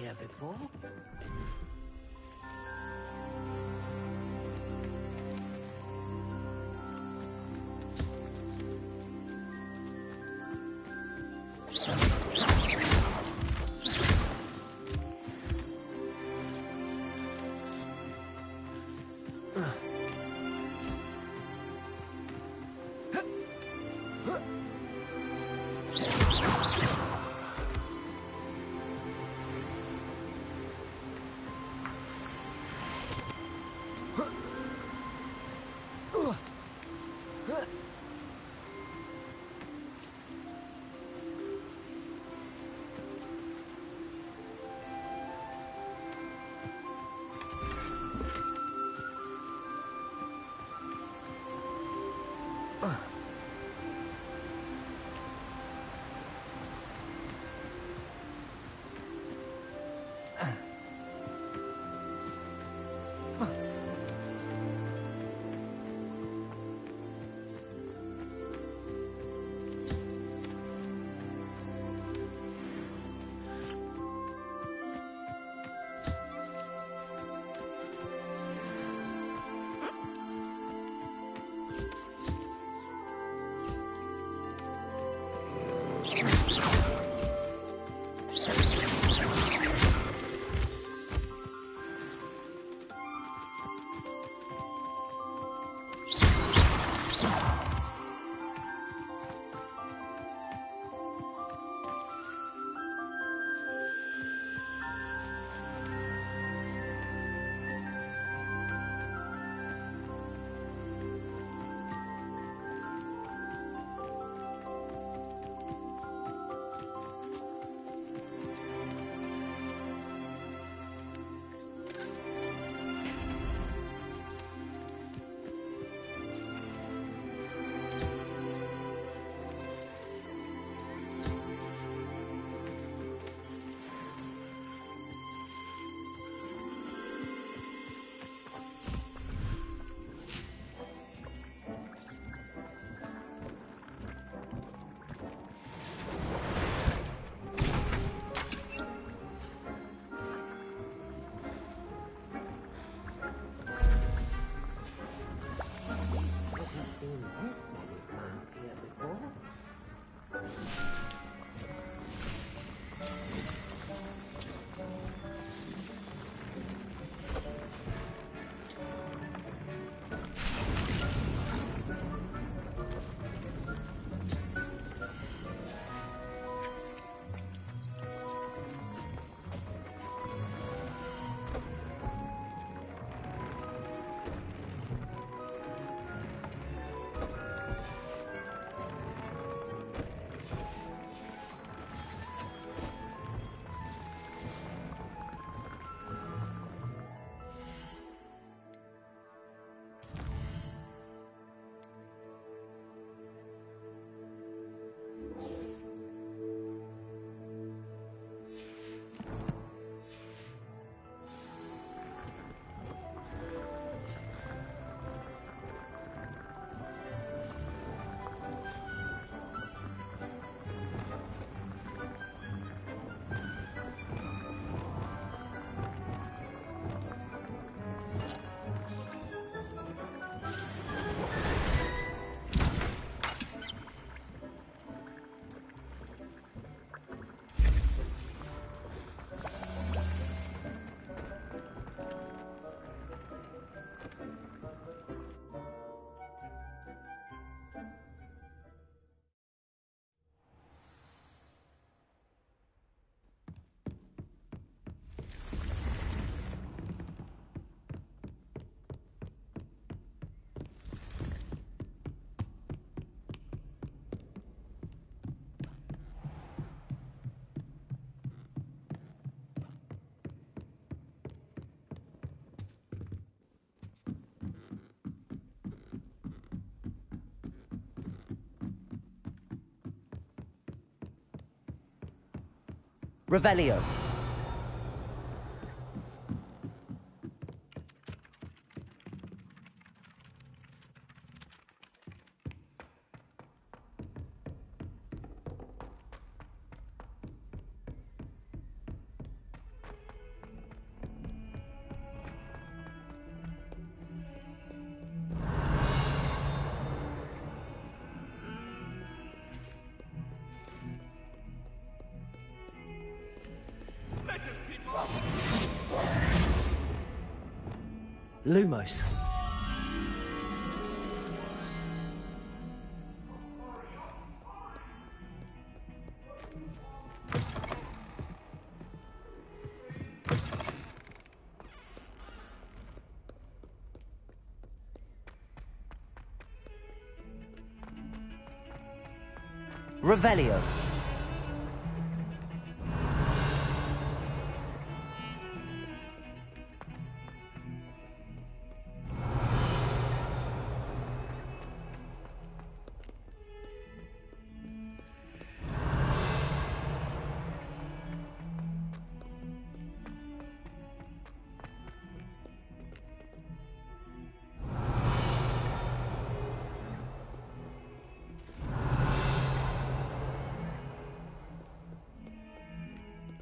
here before? Revelio. Lumos. Revelio.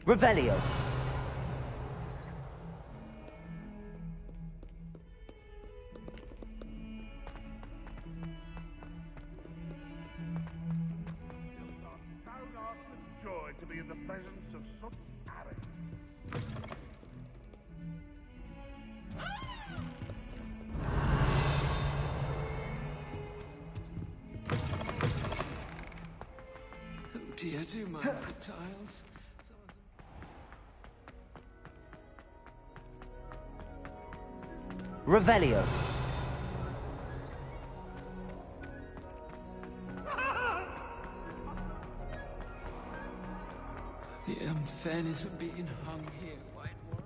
Revelio. Joy to be in the presence of such arrogance. Oh dear, do mind the tiles. Revelio. The unfairness of being hung here, Whitewater.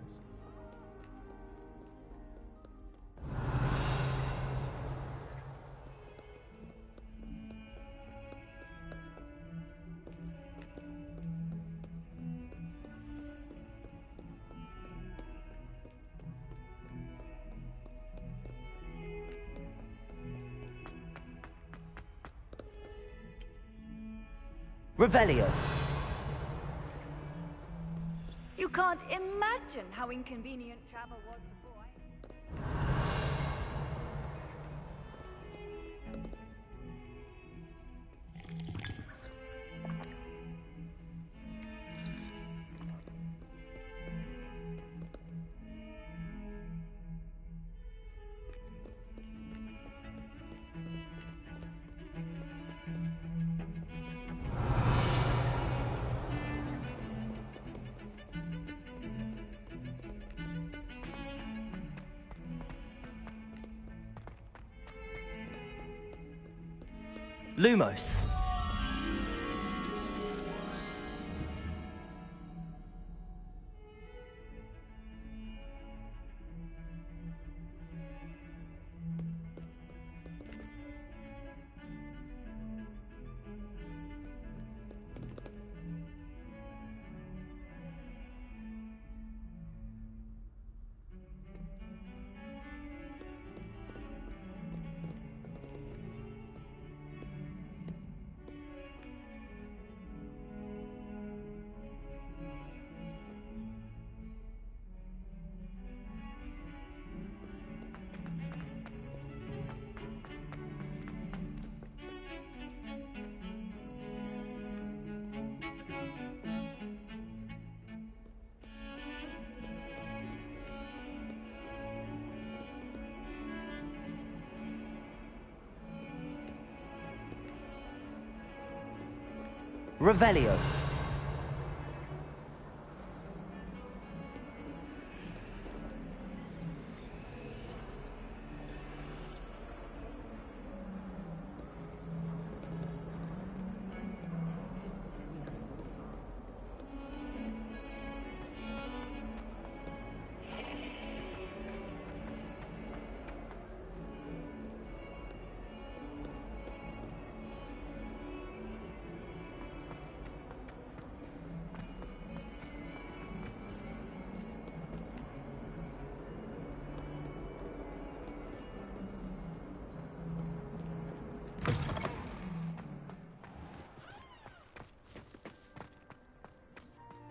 Revelio. You can't imagine how inconvenient travel was before. Lumos. Revelio.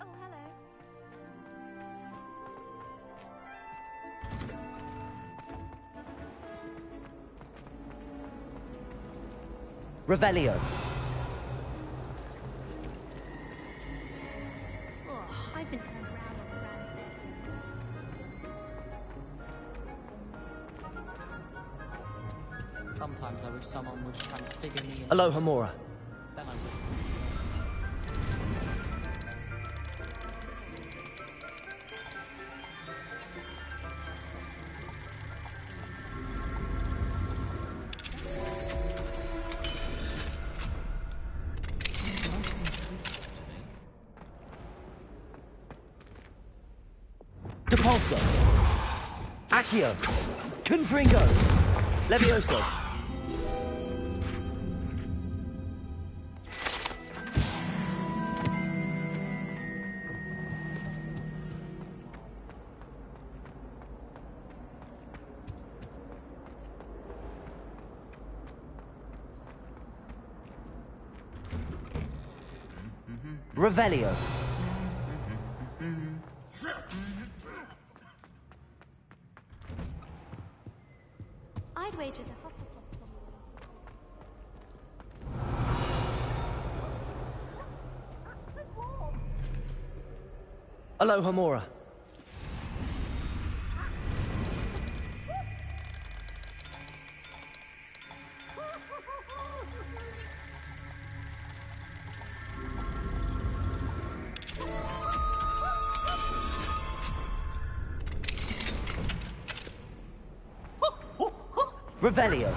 Oh, hello. Revelio. Oh, I've been turned around on the ground. Sometimes I wish someone would transfigure me. Aloha Mora. Then I would. Depulso. Accio. Confringo. Levioso. Revelio. I'd wager the Aloha Mora. Revelio.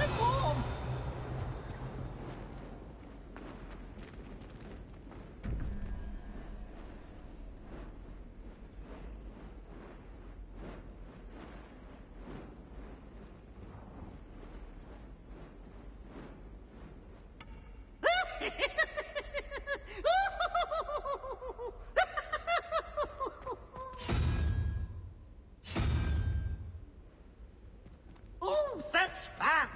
Oh, such fun!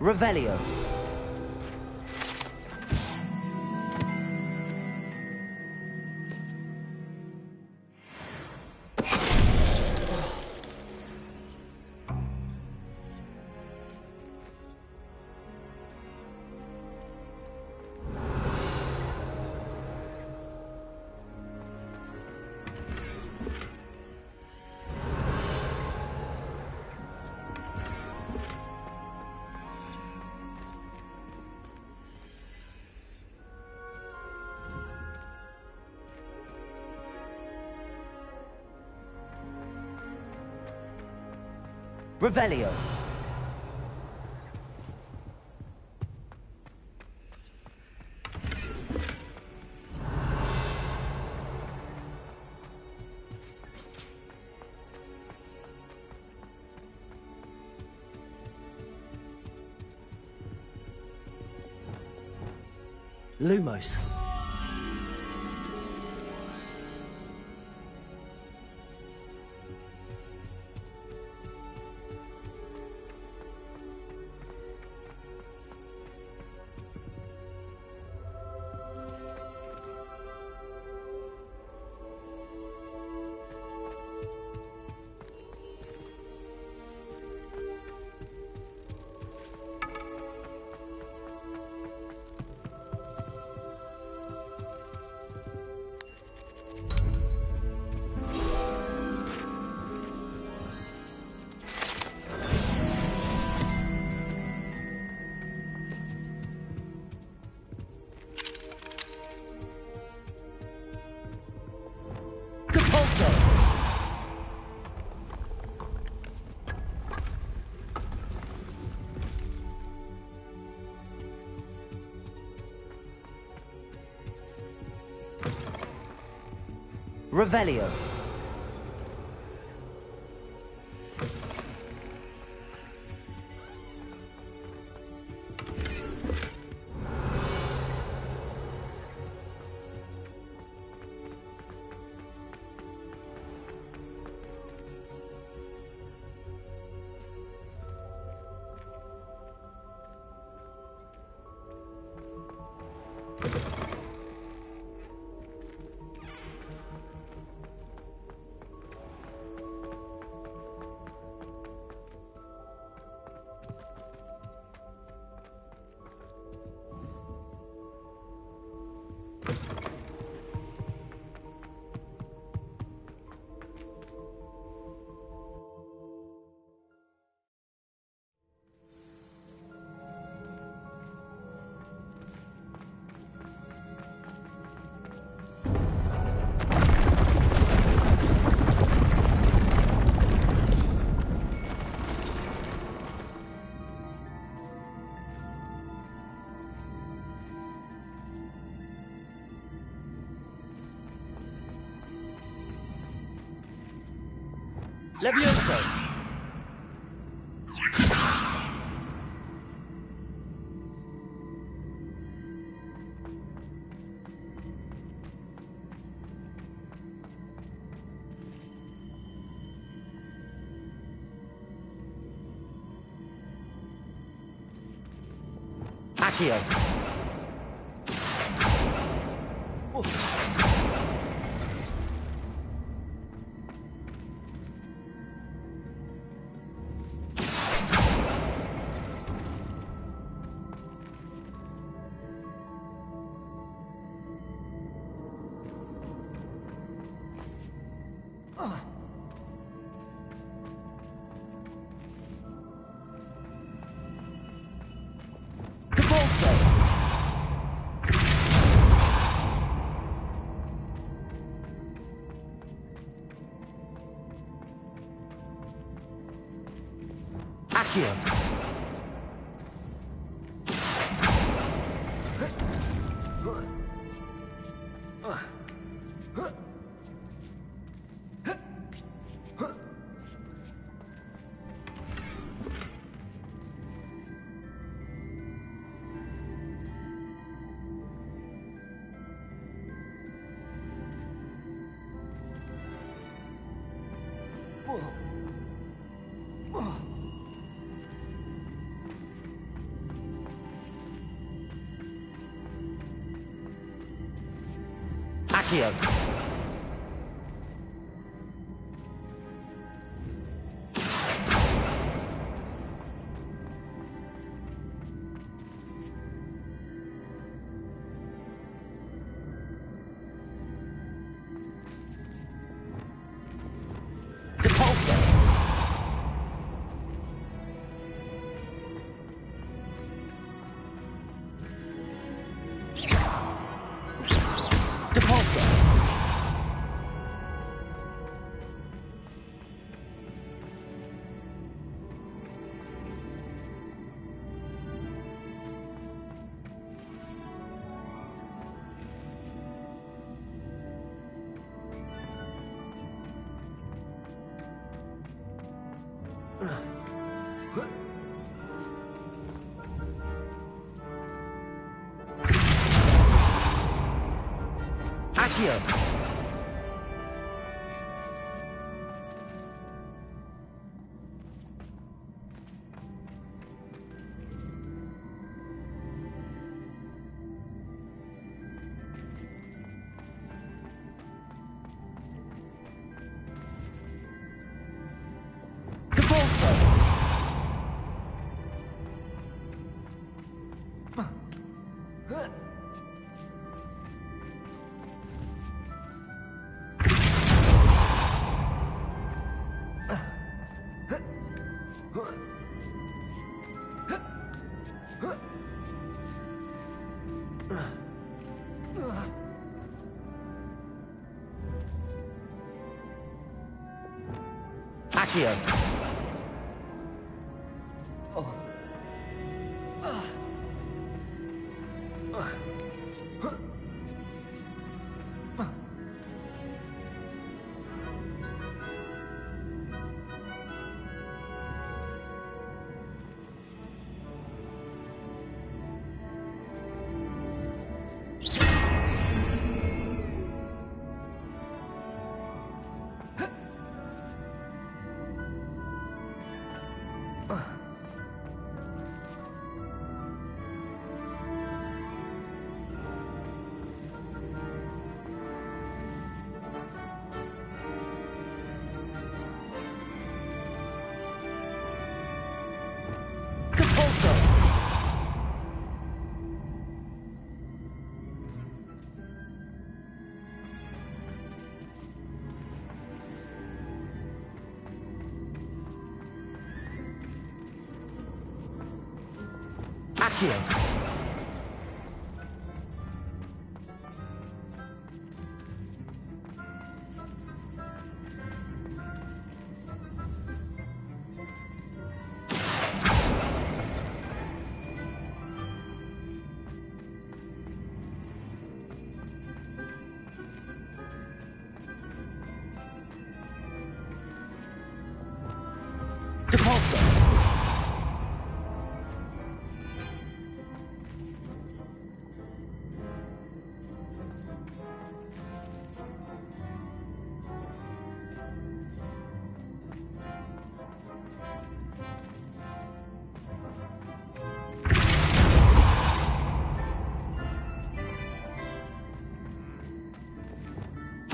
Revelio. Revelio. Lumos. Revelio. Levioso. Accio. Accio. Accio. Depulso. Depulso. Accio. Accio. Accio.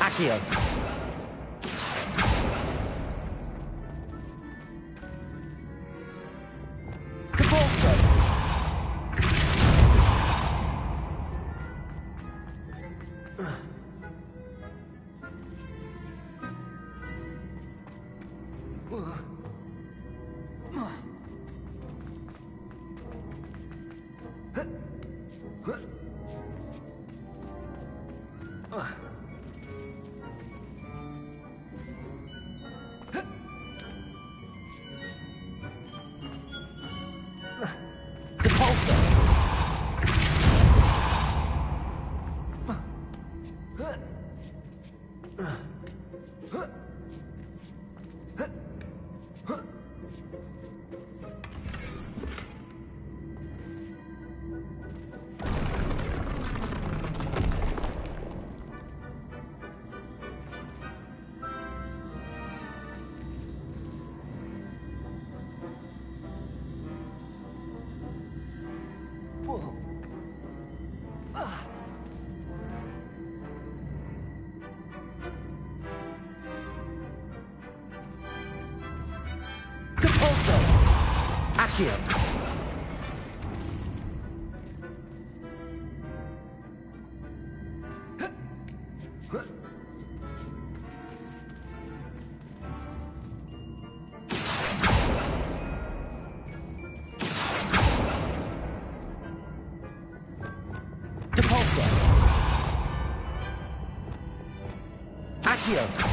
Accio. Accio. Accio.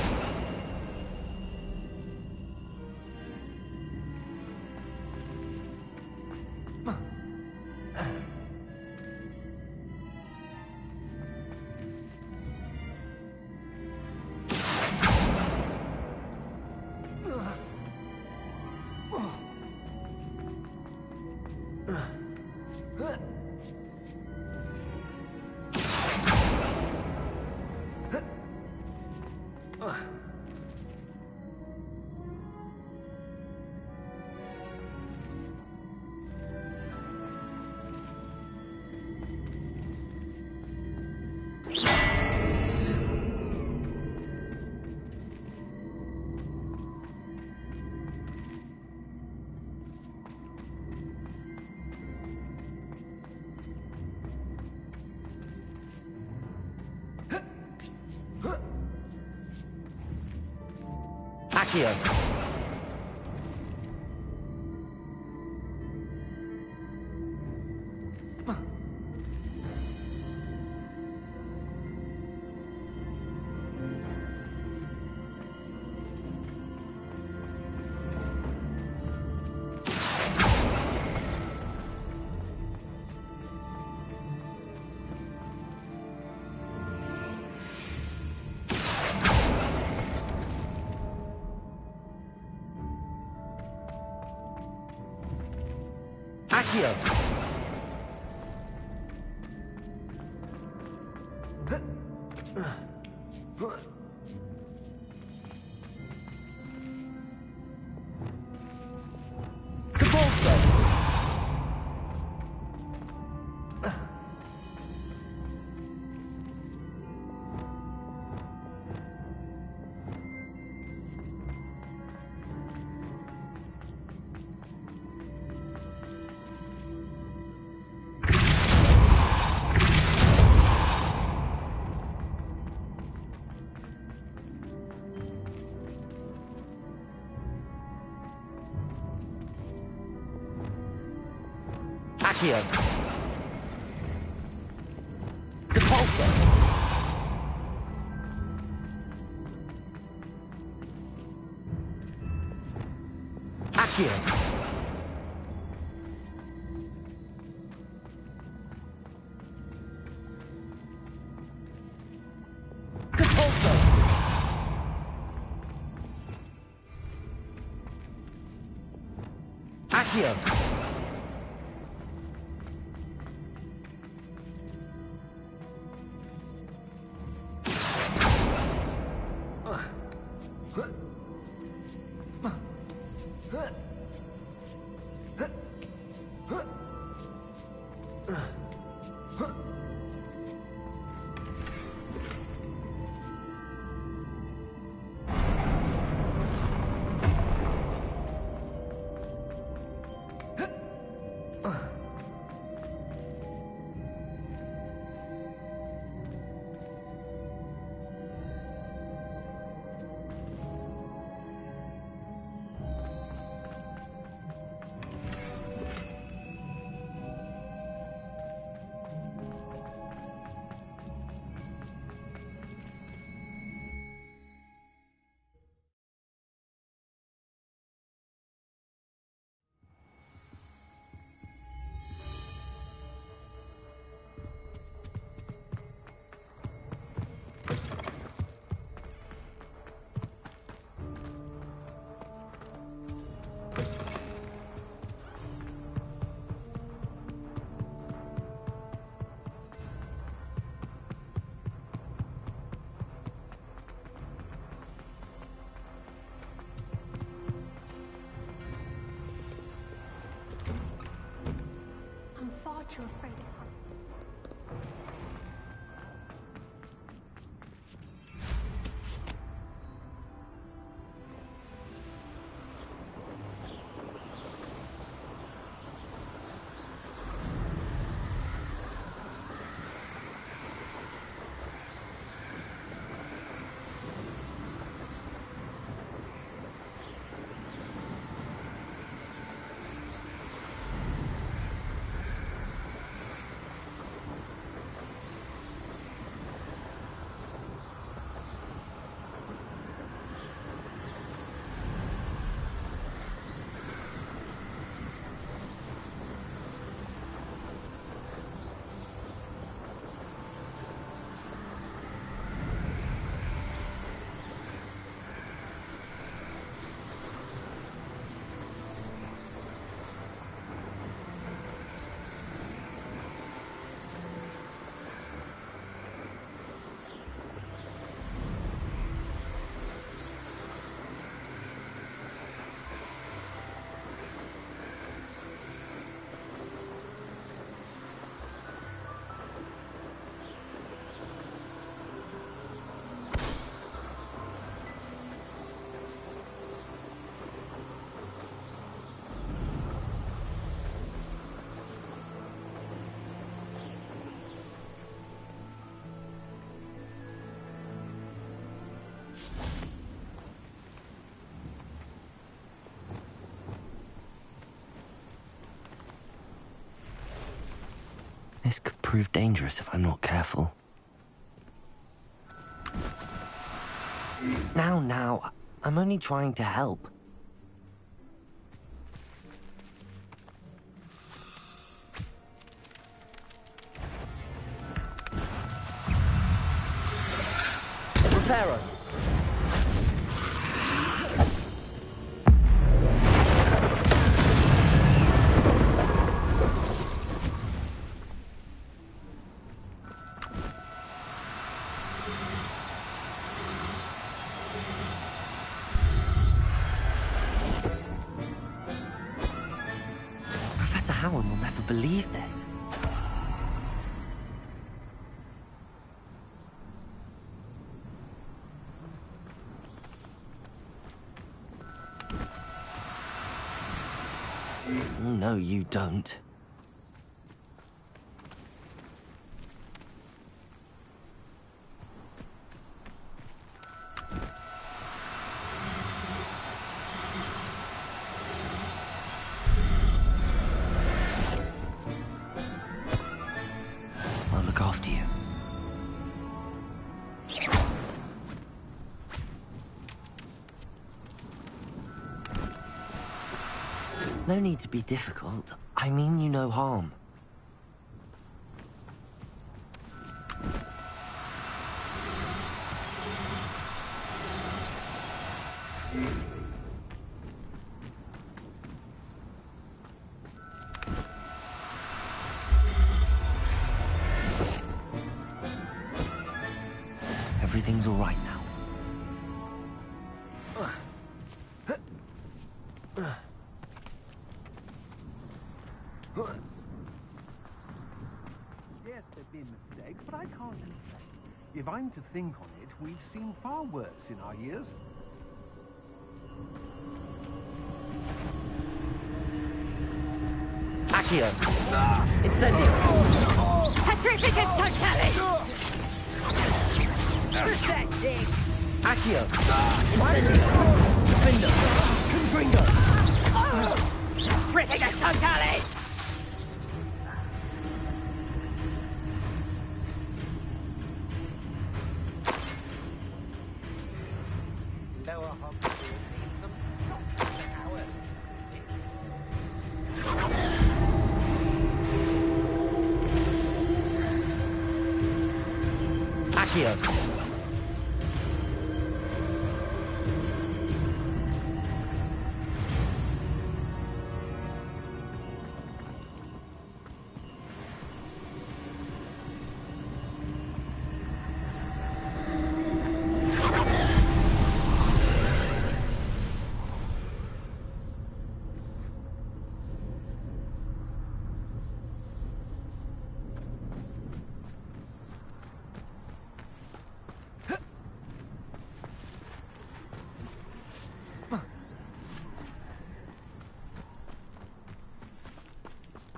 Accio. Accio. Accio. Repulsor. Accio. Repulsor. Accio. I'm far too afraid of her. This could prove dangerous if I'm not careful. Now, I'm only trying to help. Reparo. Professor Howard will never believe this. No, you don't. I'll look after you. No need to be difficult. I mean you no harm. Everything's all right now. Yes, there've been mistakes, but I can't complain. If I'm to think on it, we've seen far worse in our years. Accio! Incendio! Petrificus totalis! Pathetic! Accio! Incendio! Findo! Confringo! Petrificus totalis! Lower Hogwarts needs some shots an hour. Accio!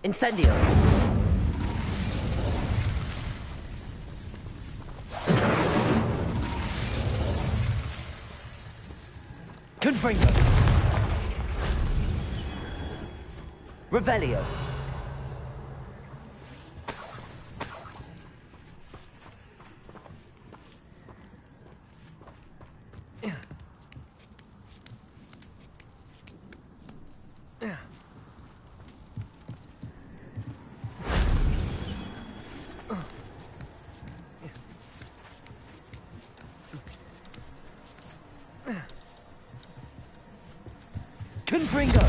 Incendio! Confringo! Revelio! Confringo!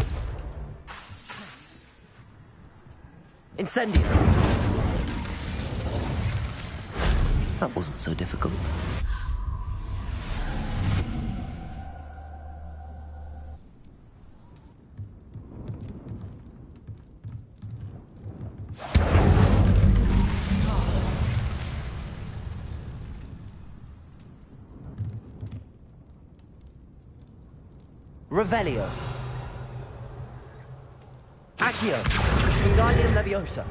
Incendio! That wasn't so difficult. Revelio. Accio. Wingardium Leviosa.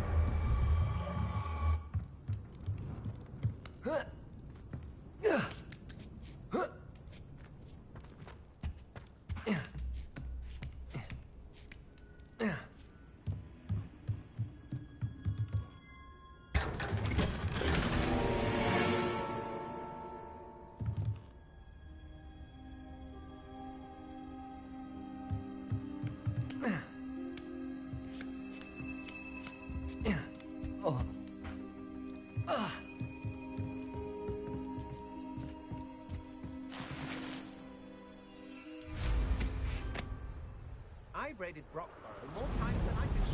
I've raided Brockborough more times than I can count.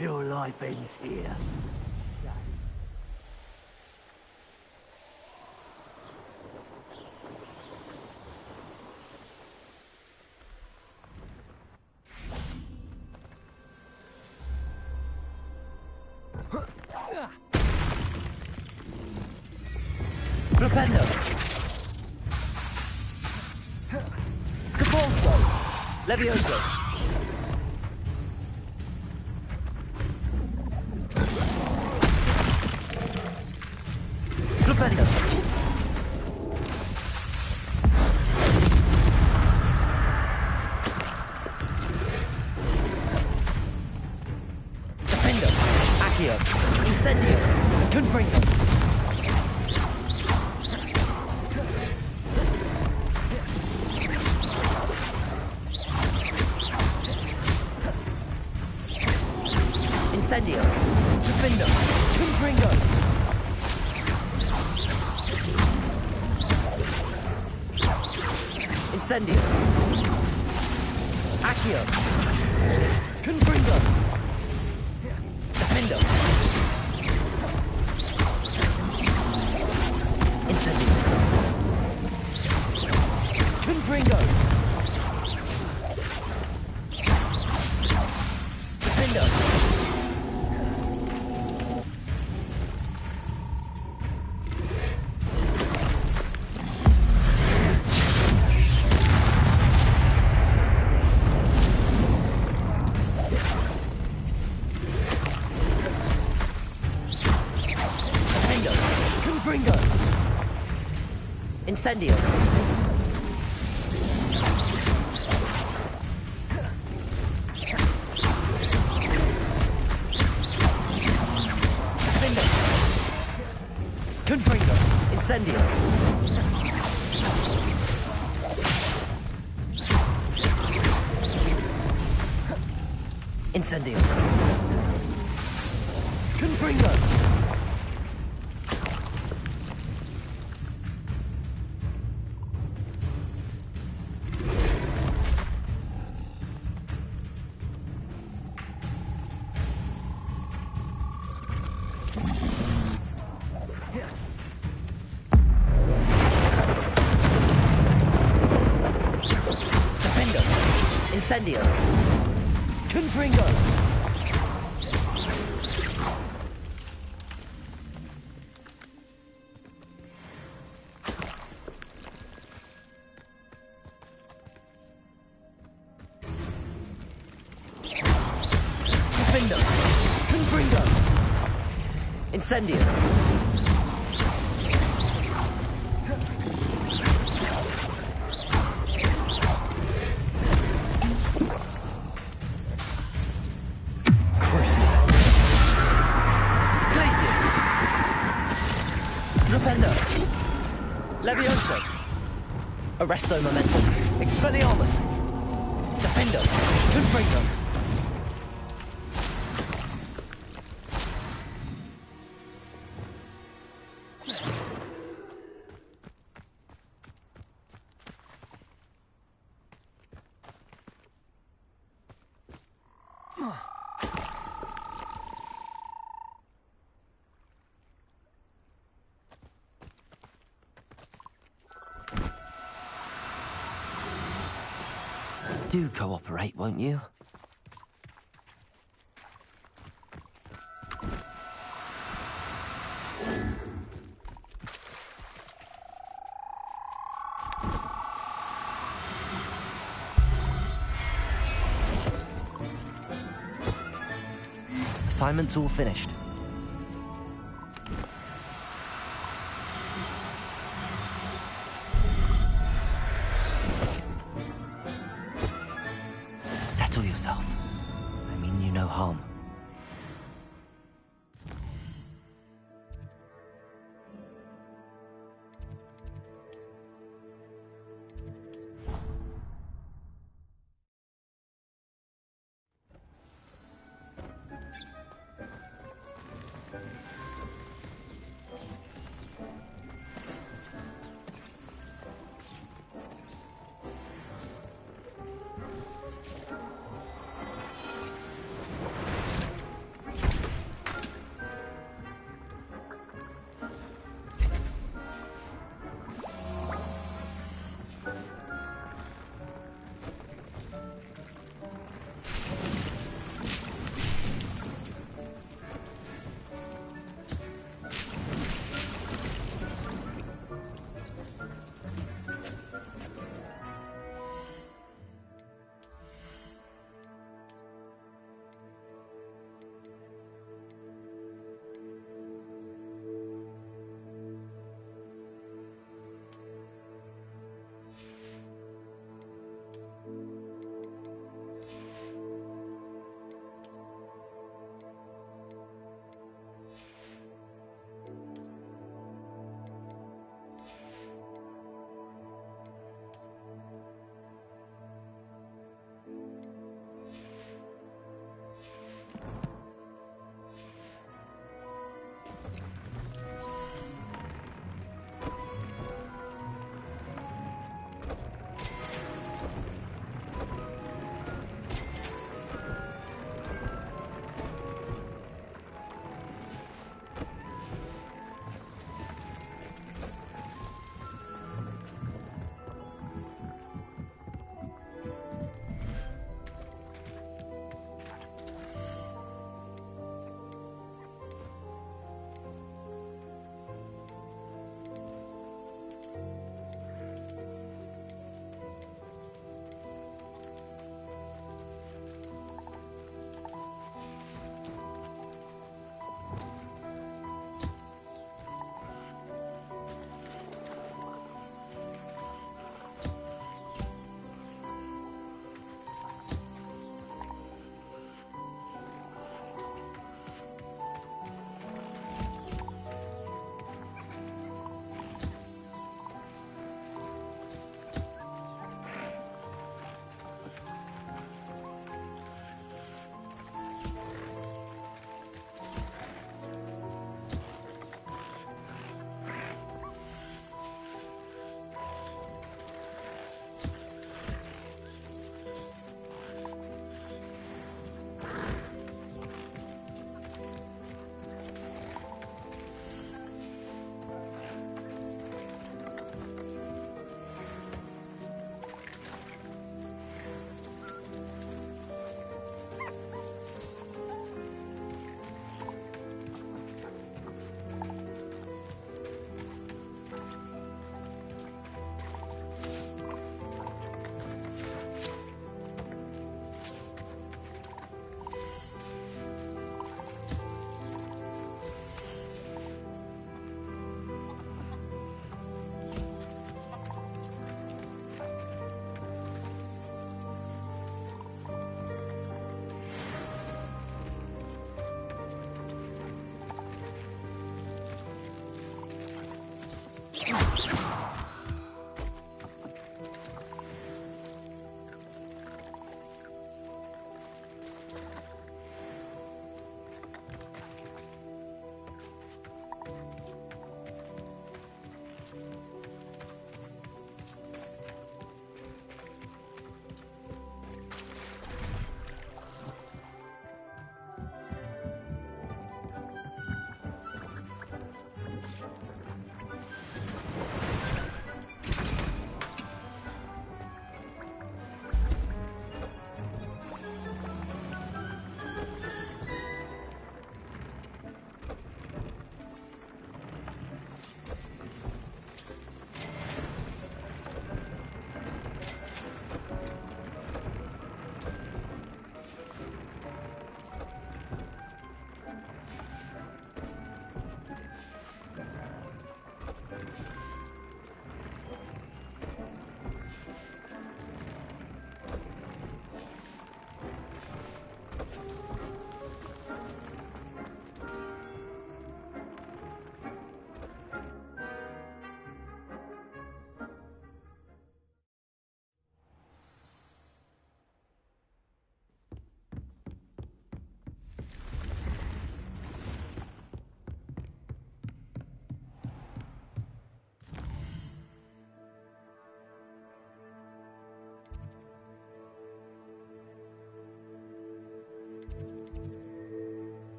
Your life ends here. Flipendo! Capolso! Levioso! Flipendo! Defendo! Accio! Incendio! Confringo! Incendio! Defendo! Confringo! Incendio! Accio! Confringo! Defendo! Incendio! Confringo! Defendo! Incendio! Defendo! Confringo! Incendio! Incendio! Confringo! Incendio! Confringo! Defendo! Confringo! Incendio! Levioso! Arresto momentum! Expelliarmus! Defendo! Confringo! Do cooperate, won't you? assignment's all finished. Settle yourself. I mean you no harm.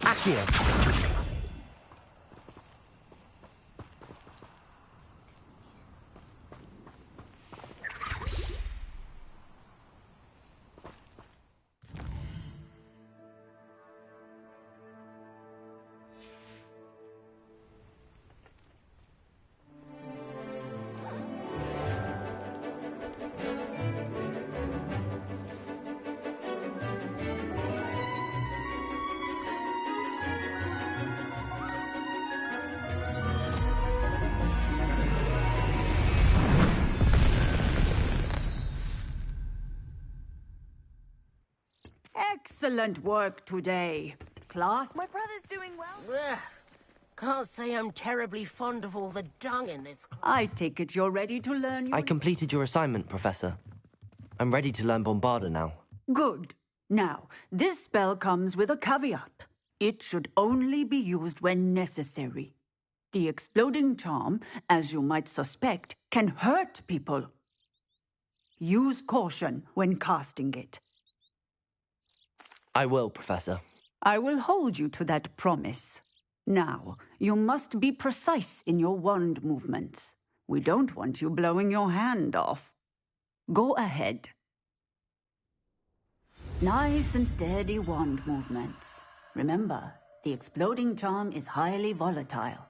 Accio! Excellent work today. Class? My brother's doing well. Ugh. Can't say I'm terribly fond of all the dung in this class. I take it you're ready to learn your... I completed your assignment, Professor. I'm ready to learn Bombarda now. Good. Now, this spell comes with a caveat. It should only be used when necessary. The exploding charm, as you might suspect, can hurt people. Use caution when casting it. I will, Professor. I will hold you to that promise. Now, you must be precise in your wand movements. We don't want you blowing your hand off. Go ahead. Nice and steady wand movements. Remember, the exploding charm is highly volatile.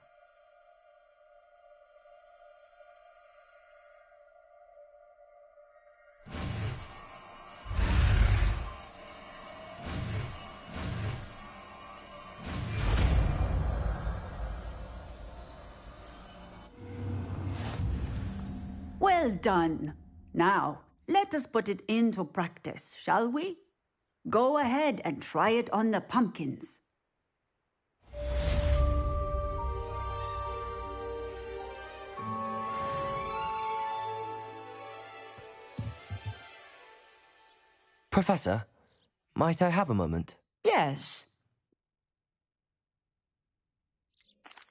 Well done. Now, let us put it into practice, shall we? Go ahead and try it on the pumpkins. Professor, might I have a moment? Yes.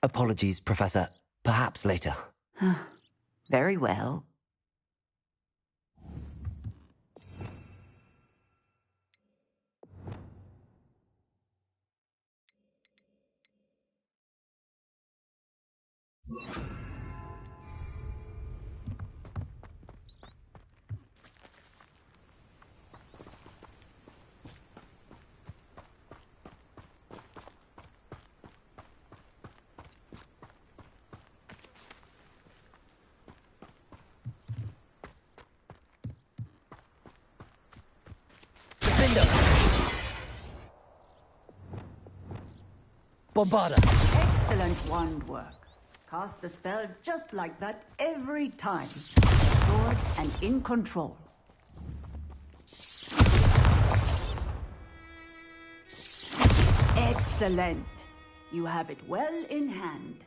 Apologies, Professor. Perhaps later. Very well. Bombarda! Excellent wand work. Cast the spell just like that every time. Assured and in control. Excellent. You have it well in hand.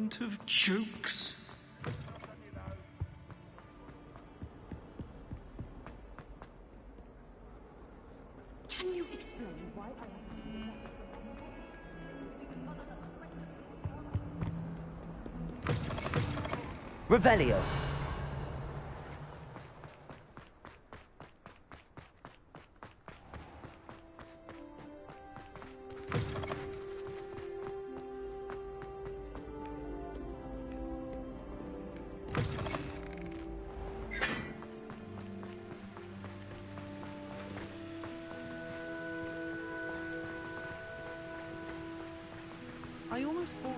want of jokes. Can you explain why I Revelio. I almost thought...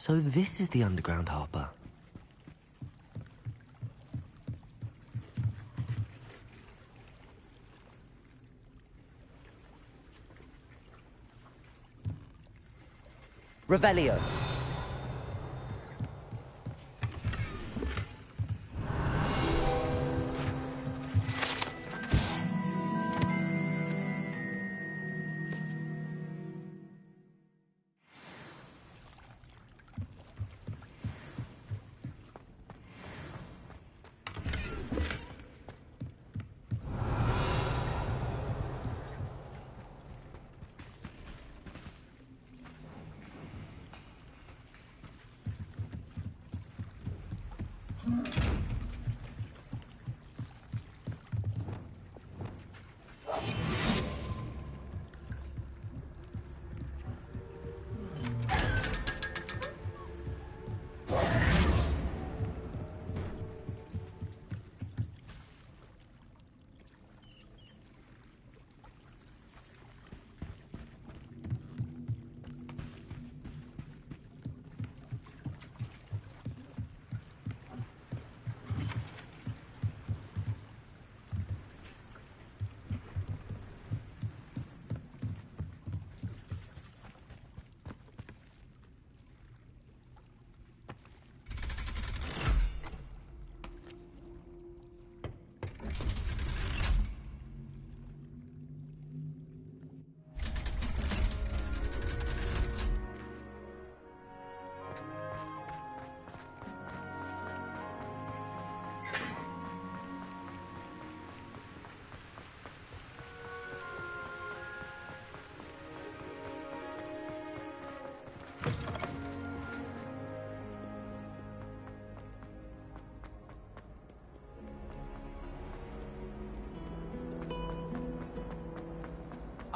So this is the underground harbour. Revelio.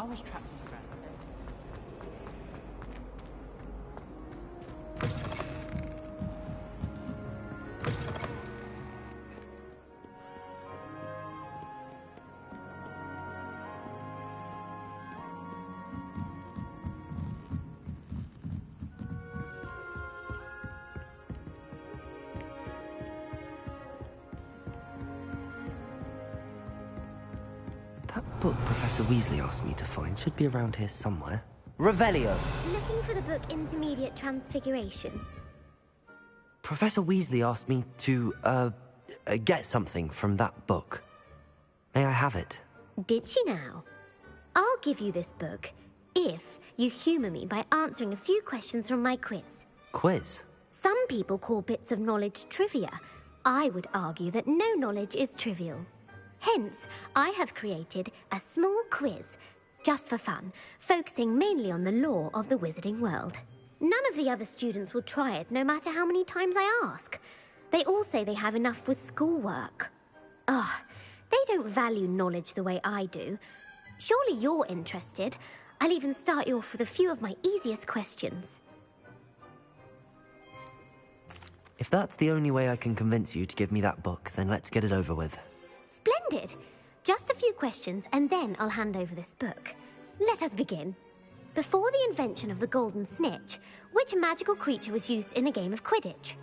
I was trapped in the ground. That book Professor Weasley asked me to find should be around here somewhere. Revelio! Looking for the book Intermediate Transfiguration. Professor Weasley asked me to, get something from that book. May I have it? Did she now? I'll give you this book if you humour me by answering a few questions from my quiz. Quiz? Some people call bits of knowledge trivia. I would argue that no knowledge is trivial. Hence, I have created a small quiz, just for fun, focusing mainly on the lore of the wizarding world. None of the other students will try it, no matter how many times I ask. They all say they have enough with schoolwork. Ugh, they don't value knowledge the way I do. Surely you're interested. I'll even start you off with a few of my easiest questions. If that's the only way I can convince you to give me that book, then let's get it over with. Splendid! Just a few questions and then I'll hand over this book. Let us begin. Before the invention of the golden snitch, which magical creature was used in a game of Quidditch?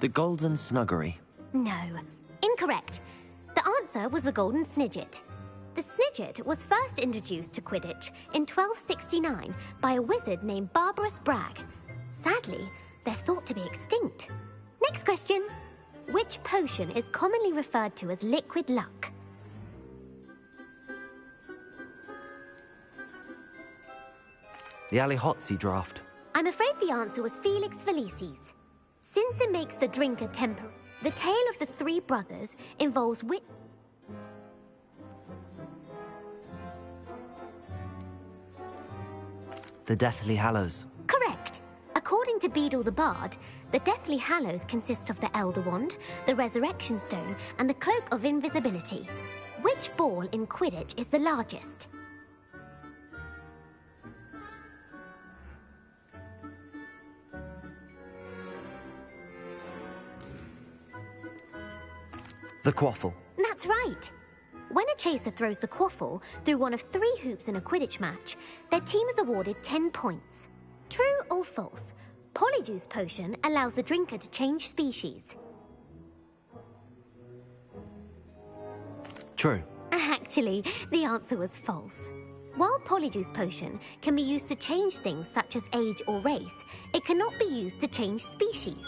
The golden snuggery. No. Incorrect. The answer was the golden snidget. The snidget was first introduced to Quidditch in 1269 by a wizard named Barbarous Bragg. Sadly, they're thought to be extinct. Next question. Which potion is commonly referred to as liquid luck? The Allihotzi draft. I'm afraid the answer was Felix Felicis. Since it makes the drink a temper, the tale of the three brothers involves The Deathly Hallows. Correct. According to Beadle the Bard, the Deathly Hallows consists of the Elder Wand, the Resurrection Stone, and the Cloak of Invisibility. Which ball in Quidditch is the largest? The Quaffle. That's right. When a chaser throws the quaffle through one of 3 hoops in a Quidditch match, their team is awarded 10 points. True or false? Polyjuice Potion allows the drinker to change species. True. Actually, the answer was false. While Polyjuice Potion can be used to change things such as age or race, it cannot be used to change species.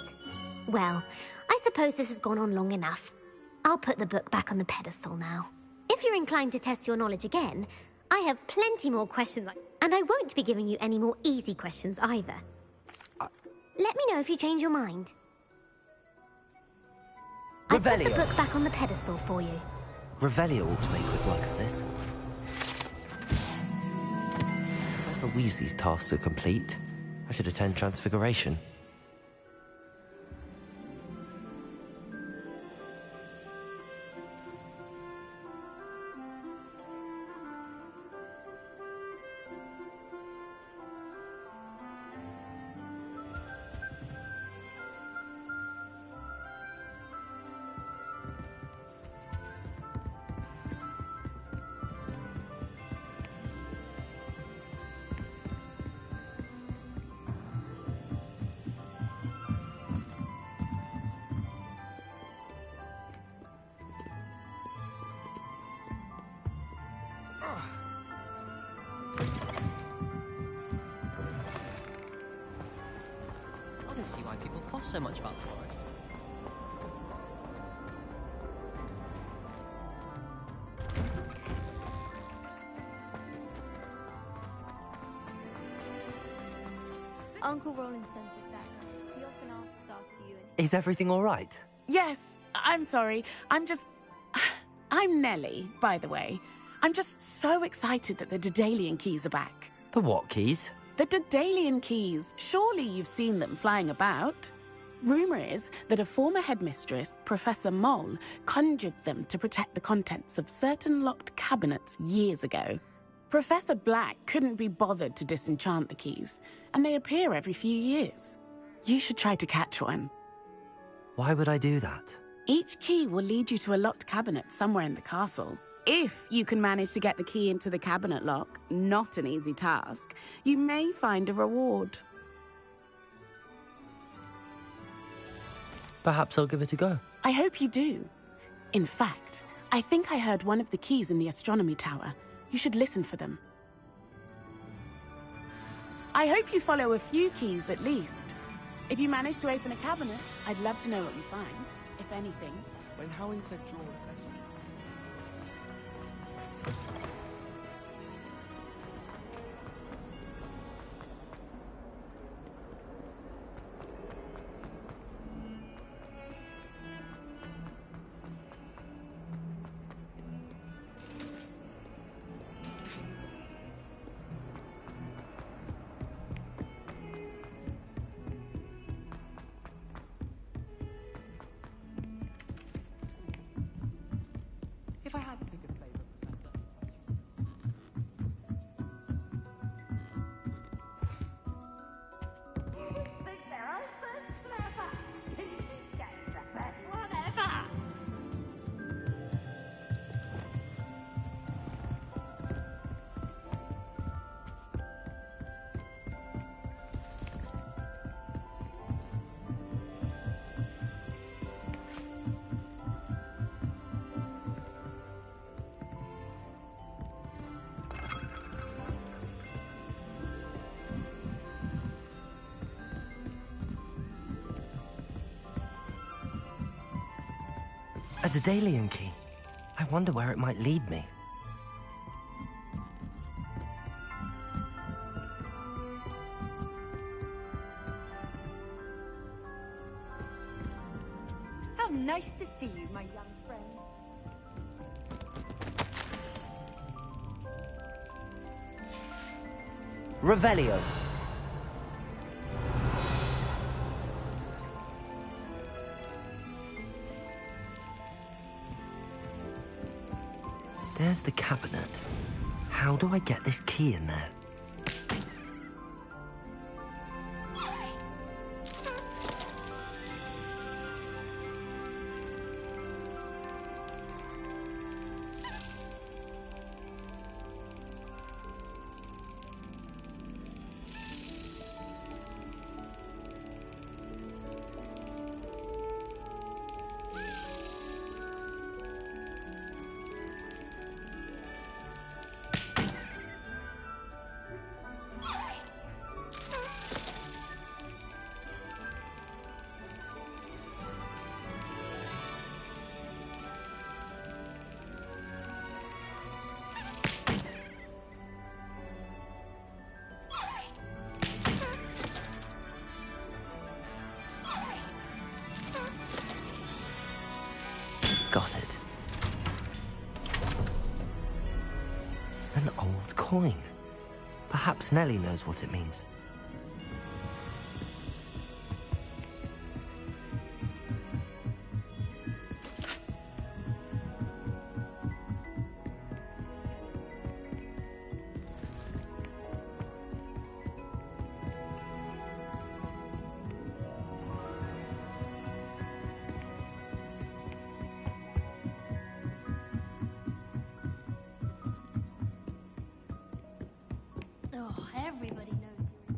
Well, I suppose this has gone on long enough. I'll put the book back on the pedestal now. If you're inclined to test your knowledge again, I have plenty more questions, and I won't be giving you any more easy questions either. Let me know if you change your mind. I put the book back on the pedestal for you. Revelio ought to make quick work of this. Professor Weasley's tasks are complete. I should attend Transfiguration. I don't see why people fuss so much about the forest. Uncle Rollington is back. He often asks after you. Is everything all right? Yes, I'm sorry. I'm Nellie, by the way. I'm just so excited that the Daedalian keys are back. The what keys? The Daedalian keys. Surely you've seen them flying about. Rumour is that a former headmistress, Professor Mole, conjured them to protect the contents of certain locked cabinets years ago. Professor Black couldn't be bothered to disenchant the keys, and they appear every few years. You should try to catch one. Why would I do that? Each key will lead you to a locked cabinet somewhere in the castle. If you can manage to get the key into the cabinet lock, not an easy task, you may find a reward. Perhaps I'll give it a go. I hope you do. In fact, I think I heard one of the keys in the astronomy tower. You should listen for them. I hope you follow a few keys at least. If you manage to open a cabinet, I'd love to know what you find, if anything. When Howin said draw... A Daedalian key. I wonder where it might lead me. How nice to see you, my young friend. Revelio. There's the cabinet. How do I get this key in there? Got it. An old coin. Perhaps Nellie knows what it means. Oh, everybody knows you.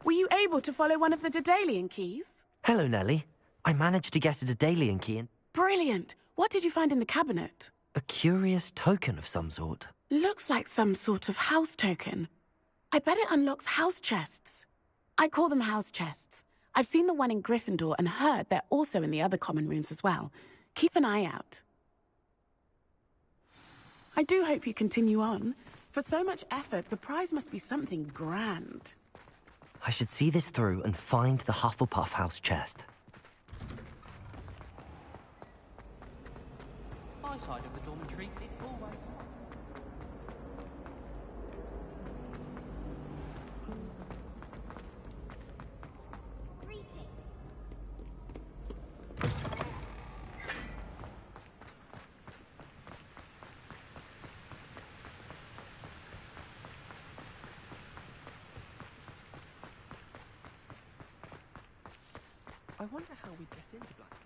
Were you able to follow one of the Daedalian keys? Hello, Nellie. I managed to get a Daedalian key and Brilliant! What did you find in the cabinet? a curious token of some sort. Looks like some sort of house token. I bet it unlocks house chests. I call them house chests. I've seen the one in Gryffindor and heard they're also in the other common rooms as well. Keep an eye out. I do hope you continue on. For so much effort, the prize must be something grand. I should see this through and find the Hufflepuff house chest. My side of the dormitory is always... I wonder how we get into Black.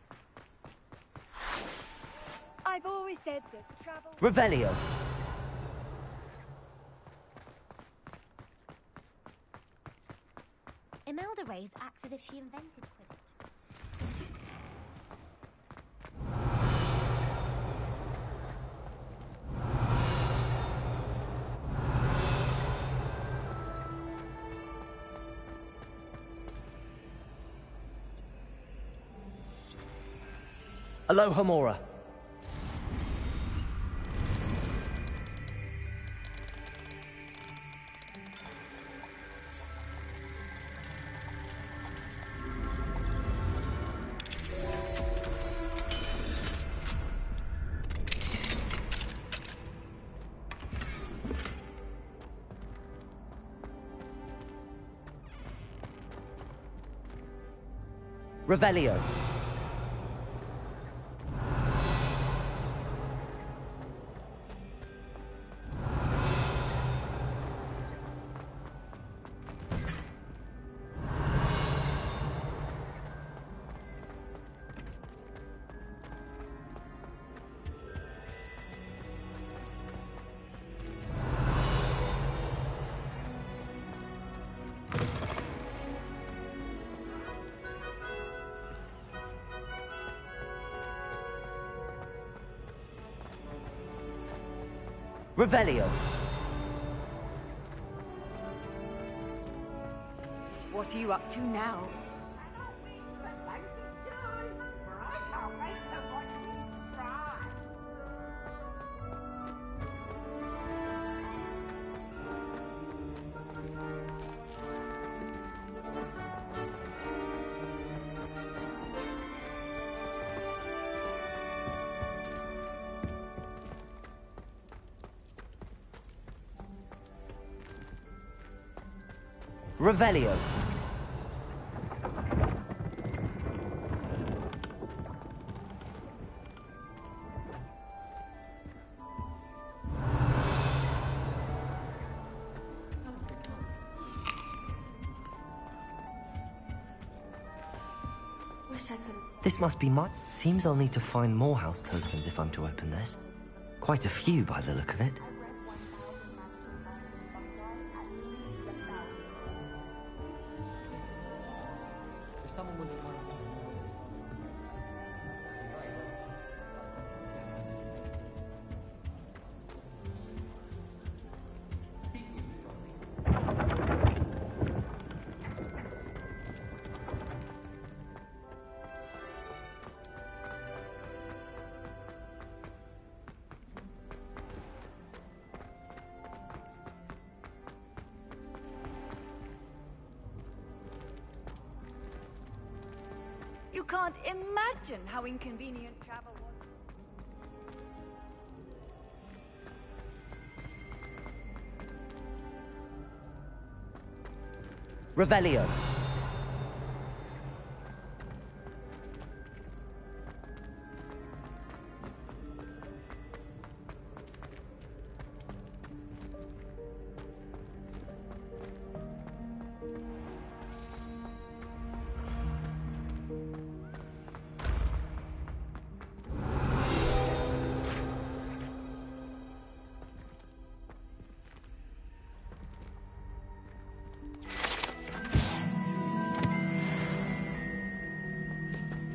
I've always said that travel... Revelio. Imelda Reyes acts as if she invented Quidditch. Aloha Mora. Revelio. Revelio. What are you up to now? Revelio. This must be my... Seems I'll need to find more house tokens if I'm to open this. Quite a few by the look of it. You can't imagine how inconvenient travel was. Revelio.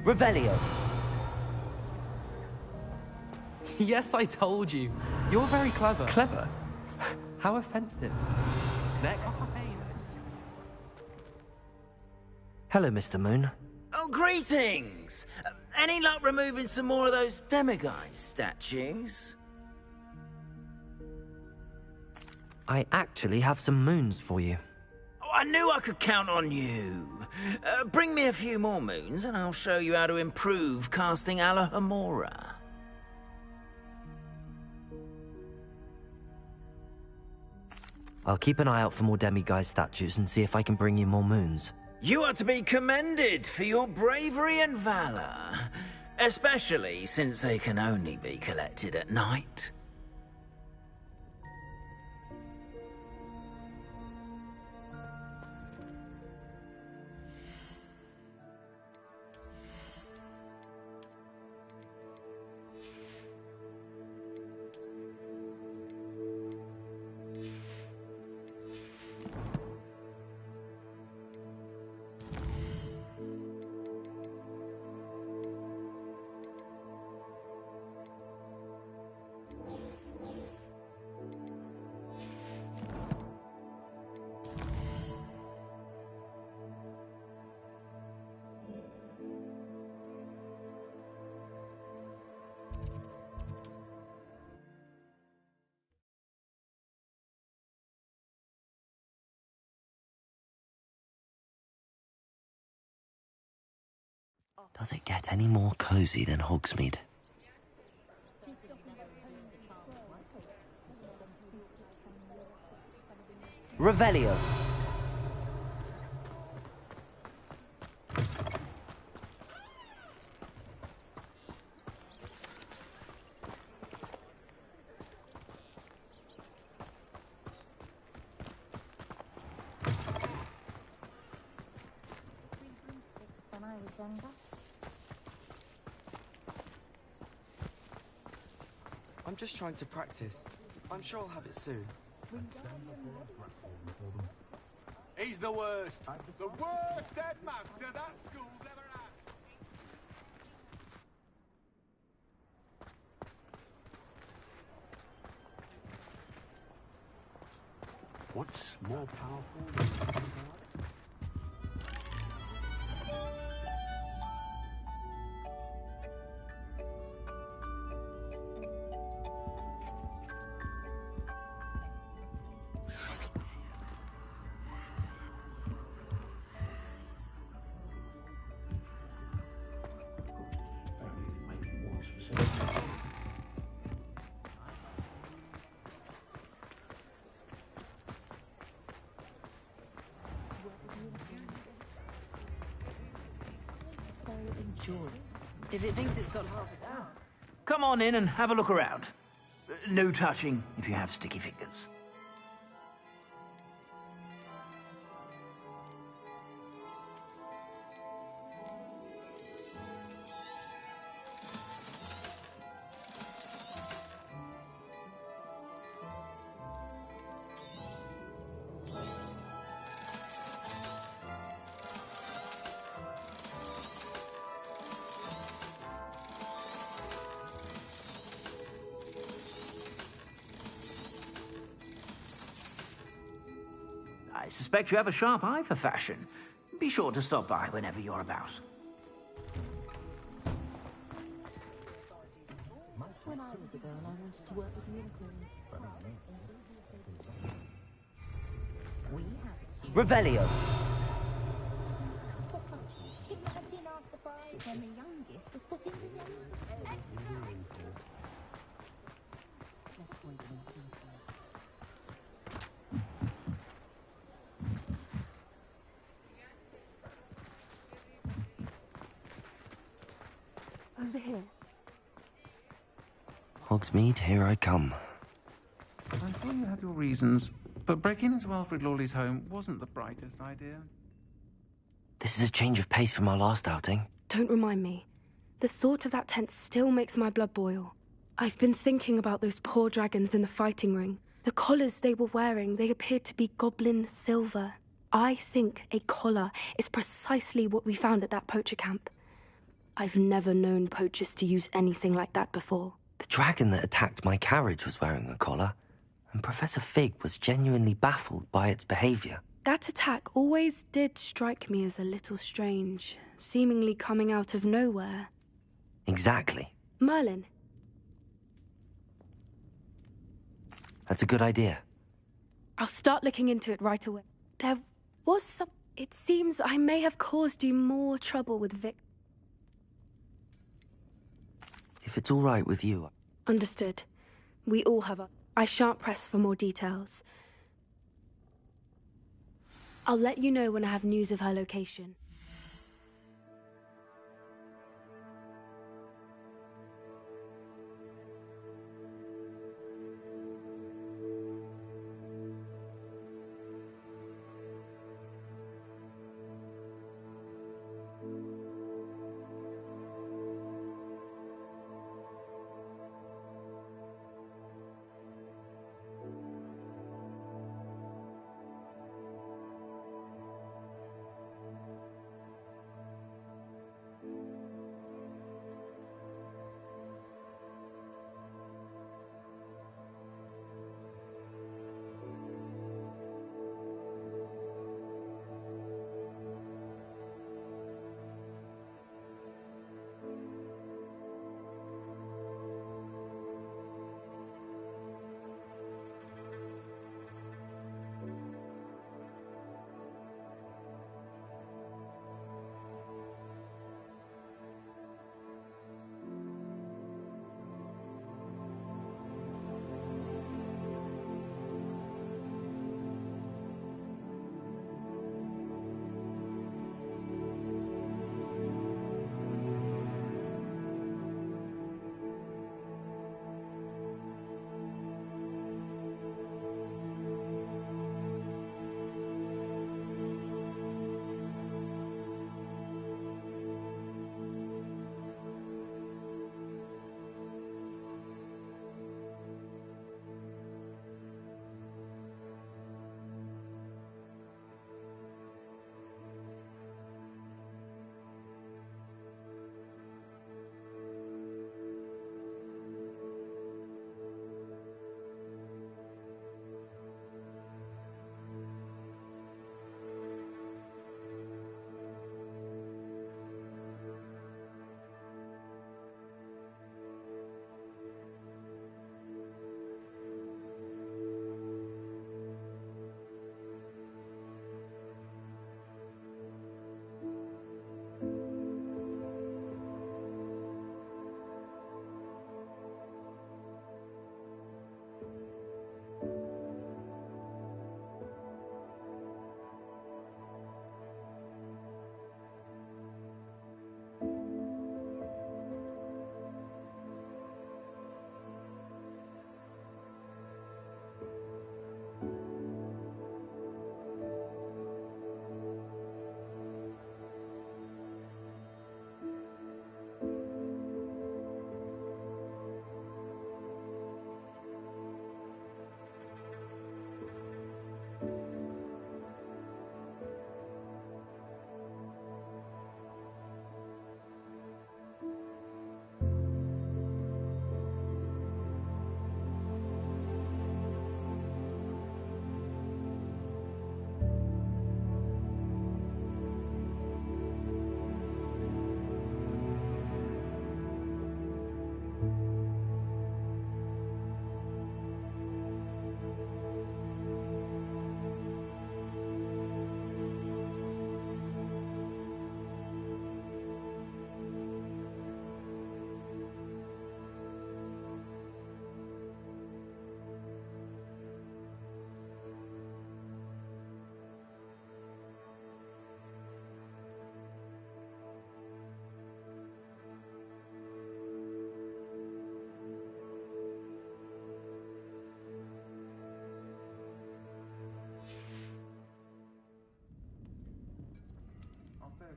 Revelio. Yes, I told you. You're very clever. Clever? How offensive. Next. Hello, Mr. Moon. Oh, greetings! Any luck removing some more of those demiguise statues? I actually have some moons for you. Oh, I knew I could count on you. Bring me a few more moons and I'll show you how to improve casting Alohomora. I'll keep an eye out for more demiguise statues and see if I can bring you more moons. You are to be commended for your bravery and valor, especially since they can only be collected at night. Does it get any more cozy than Hogsmeade? Revelio. I'm just trying to practice. I'm sure I'll have it soon. He's the worst. The worst headmaster that school's ever had. What's more powerful than God? If it thinks it's got half a down. Come on in and have a look around. No touching if you have sticky fingers. I suspect you have a sharp eye for fashion. Be sure to stop by whenever you're about. When I was a girl, I wanted to work with unicorns. We have Revelio. when the youngest was put in the Over here. Hogsmeade, here I come. I thought you had your reasons, but breaking into Alfred Lawley's home wasn't the brightest idea. This is a change of pace from our last outing. Don't remind me. The thought of that tent still makes my blood boil. I've been thinking about those poor dragons in the fighting ring. The collars they were wearing, they appeared to be goblin silver. I think a collar is precisely what we found at that poacher camp. I've never known poachers to use anything like that before. The dragon that attacked my carriage was wearing a collar, and Professor Fig was genuinely baffled by its behavior. That attack always did strike me as a little strange, seemingly coming out of nowhere. Exactly. Merlin. That's a good idea. I'll start looking into it right away. There was some... It seems I may have caused you more trouble with Vic. If it's all right with you... Understood. We all have a... I shan't press for more details. I'll let you know when I have news of her location.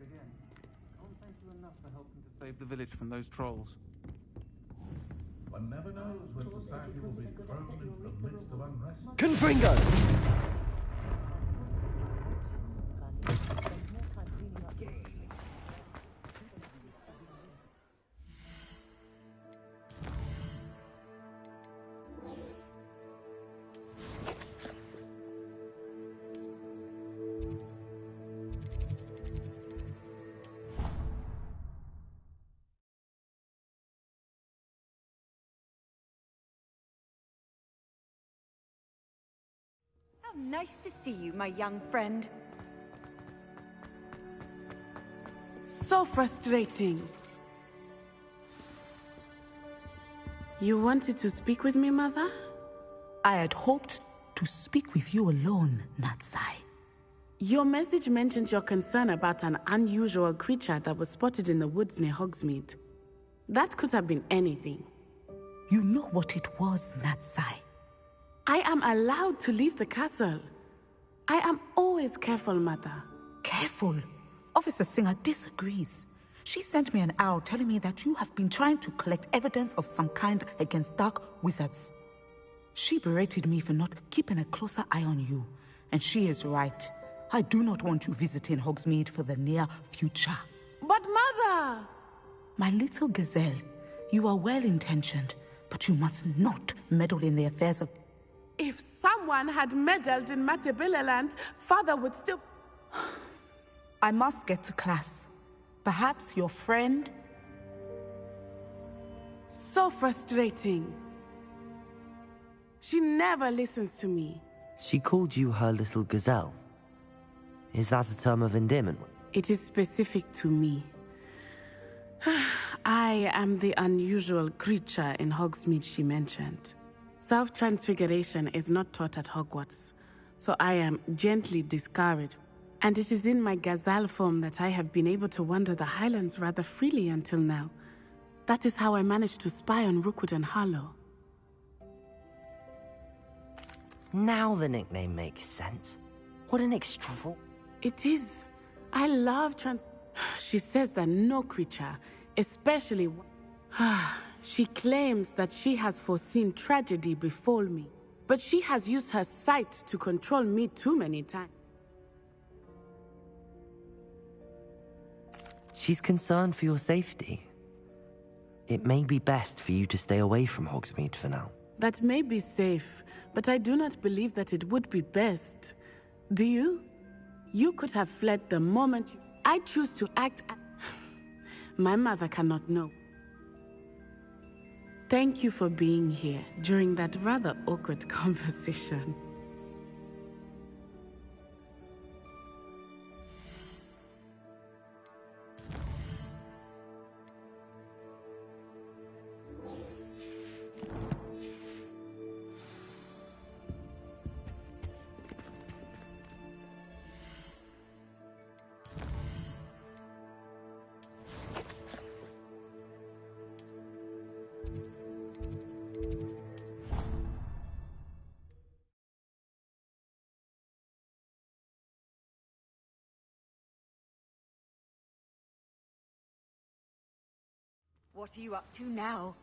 again. Can't thank you enough for helping to save the village from those trolls. One never knows when society will be thrown into the midst of unrest. Confringo! Nice to see you, my young friend. So frustrating. You wanted to speak with me, Mother? I had hoped to speak with you alone, Natsai. Your message mentioned your concern about an unusual creature that was spotted in the woods near Hogsmeade. That could have been anything. You know what it was, Natsai. I am allowed to leave the castle. I am always careful, Mother. Careful? Officer Singer disagrees. She sent me an owl telling me that you have been trying to collect evidence of some kind against dark wizards. She berated me for not keeping a closer eye on you, and she is right. I do not want you visiting Hogsmeade for the near future. But Mother! My little gazelle, you are well-intentioned, but you must not meddle in the affairs of... If someone had meddled in Matabeleland, Father would still... I must get to class. Perhaps your friend... So frustrating. She never listens to me. She called you her little gazelle. Is that a term of endearment? It is specific to me. I am the unusual creature in Hogsmeade she mentioned. Self-transfiguration is not taught at Hogwarts, so I am gently discouraged. And it is in my gazelle form that I have been able to wander the Highlands rather freely until now. That is how I managed to spy on Rookwood and Harlow. Now the nickname makes sense. What an It is. I love She says that no creature, especially... She claims that she has foreseen tragedy befall me, but she has used her sight to control me too many times. She's concerned for your safety. It may be best for you to stay away from Hogsmeade for now. That may be safe, but I do not believe that it would be best. Do you? You could have fled the moment I choose to act... My mother cannot know. Thank you for being here during that rather awkward conversation. What are you up to now?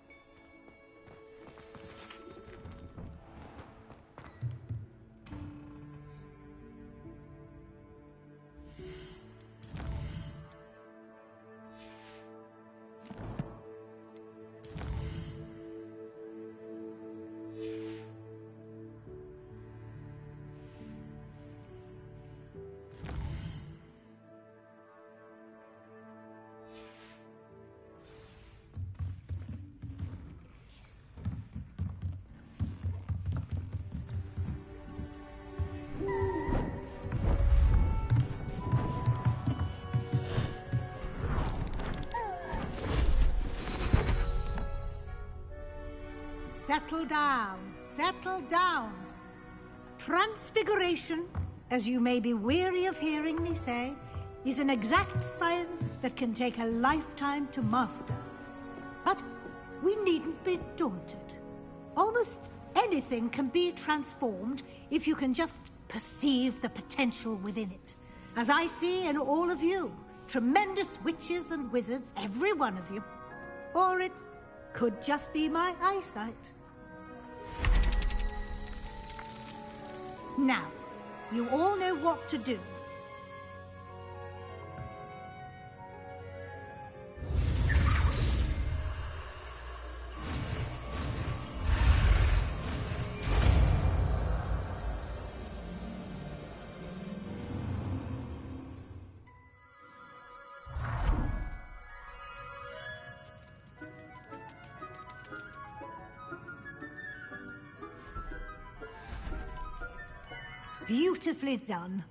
Settle down, settle down. Transfiguration, as you may be weary of hearing me say, is an exact science that can take a lifetime to master. But we needn't be daunted. Almost anything can be transformed if you can just perceive the potential within it. As I see in all of you, tremendous witches and wizards, every one of you. Or it could just be my eyesight. Now, you all know what to do. Beautifully done.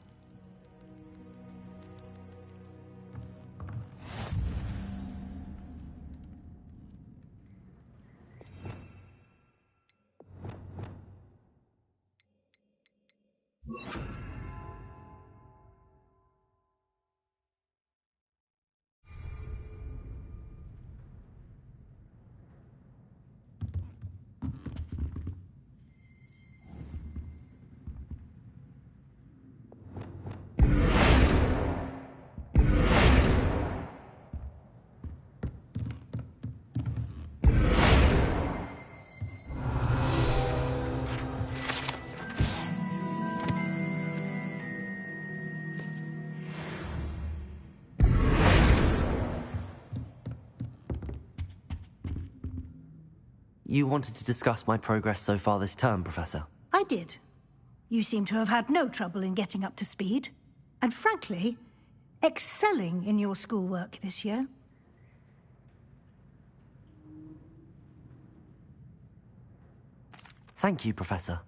You wanted to discuss my progress so far this term, Professor? I did. You seem to have had no trouble in getting up to speed. And frankly, excelling in your schoolwork this year. Thank you, Professor.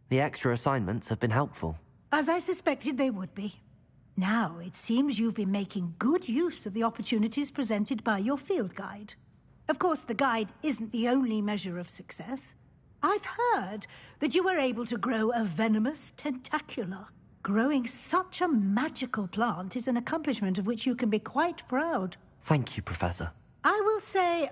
The extra assignments have been helpful. As I suspected they would be. Now, it seems you've been making good use of the opportunities presented by your field guide. Of course, the guide isn't the only measure of success. I've heard that you were able to grow a venomous tentacula. Growing such a magical plant is an accomplishment of which you can be quite proud. Thank you, Professor. I will say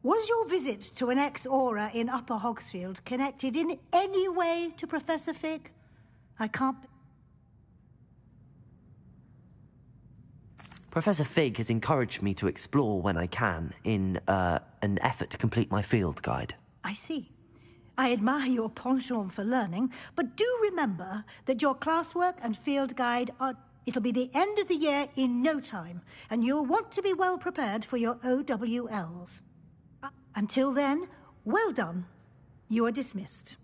was your visit to an ex-aura in Upper Hogsfield connected in any way to Professor Fig? I can't... Professor Fig has encouraged me to explore when I can in an effort to complete my field guide. I see. I admire your penchant for learning, but do remember that your classwork and field guide it'll be the end of the year in no time, and you'll want to be well prepared for your OWLs. Until then, well done. You are dismissed.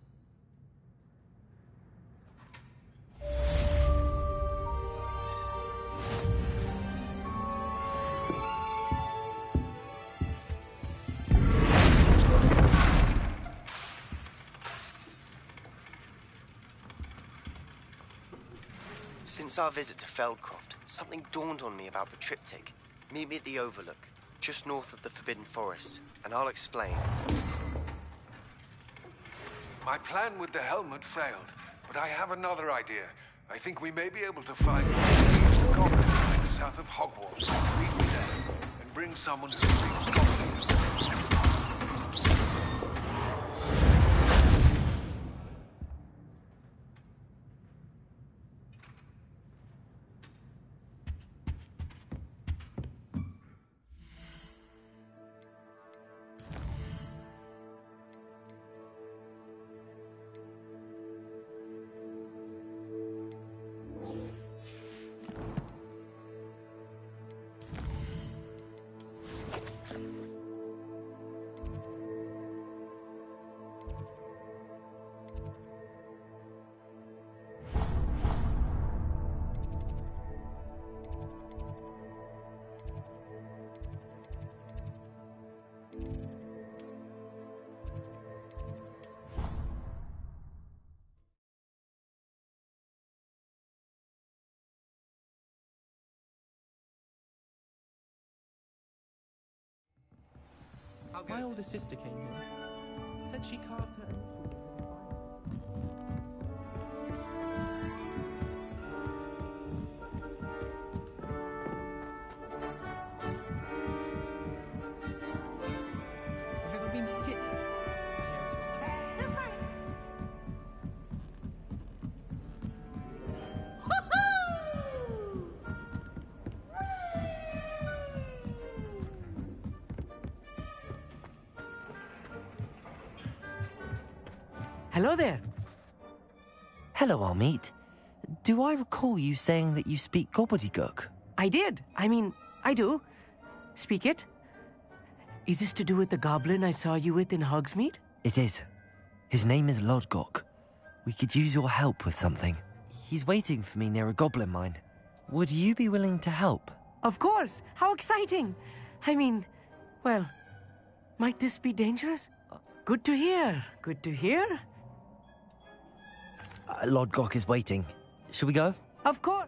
Since our visit to Feldcroft, something dawned on me about the triptych. Meet me at the Overlook, just north of the Forbidden Forest, and I'll explain. My plan with the helmet failed, but I have another idea. I think we may be able to find a goblin mine south of Hogwarts. Meet me there, and bring someone who speaks goblin. My older sister came here. Said she carved her own. Have you ever been to the kitchen? Hello there. Hello, Amit. Do I recall you saying that you speak gobbledygook? I did. I mean, I do. Speak it. Is this to do with the goblin I saw you with in Hogsmeade? It is. His name is Lodgok. We could use your help with something. He's waiting for me near a goblin mine. Would you be willing to help? Of course. How exciting. I mean, well, might this be dangerous? Good to hear. Good to hear. Lodgok is waiting. Shall we go? Of course.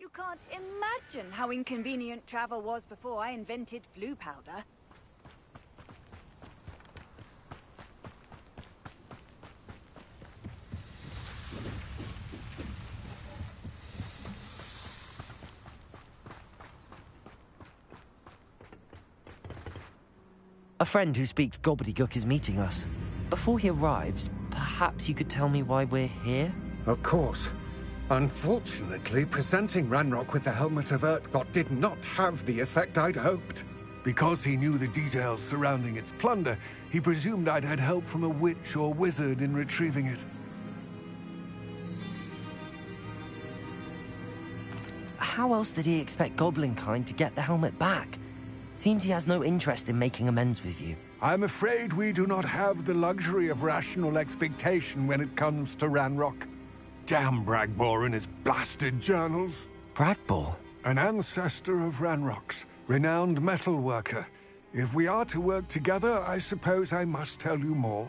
You can't imagine how inconvenient travel was before I invented flu powder. A friend who speaks gobbledygook is meeting us. Before he arrives, perhaps you could tell me why we're here? Of course. Unfortunately, presenting Ranrock with the Helmet of Urtkot did not have the effect I'd hoped. Because he knew the details surrounding its plunder, he presumed I'd had help from a witch or wizard in retrieving it. How else did he expect Goblinkind to get the helmet back? Seems he has no interest in making amends with you. I'm afraid we do not have the luxury of rational expectation when it comes to Ranrock. Damn Bragbor and his blasted journals. Bragbor? An ancestor of Ranrock's, renowned metalworker. If we are to work together, I suppose I must tell you more.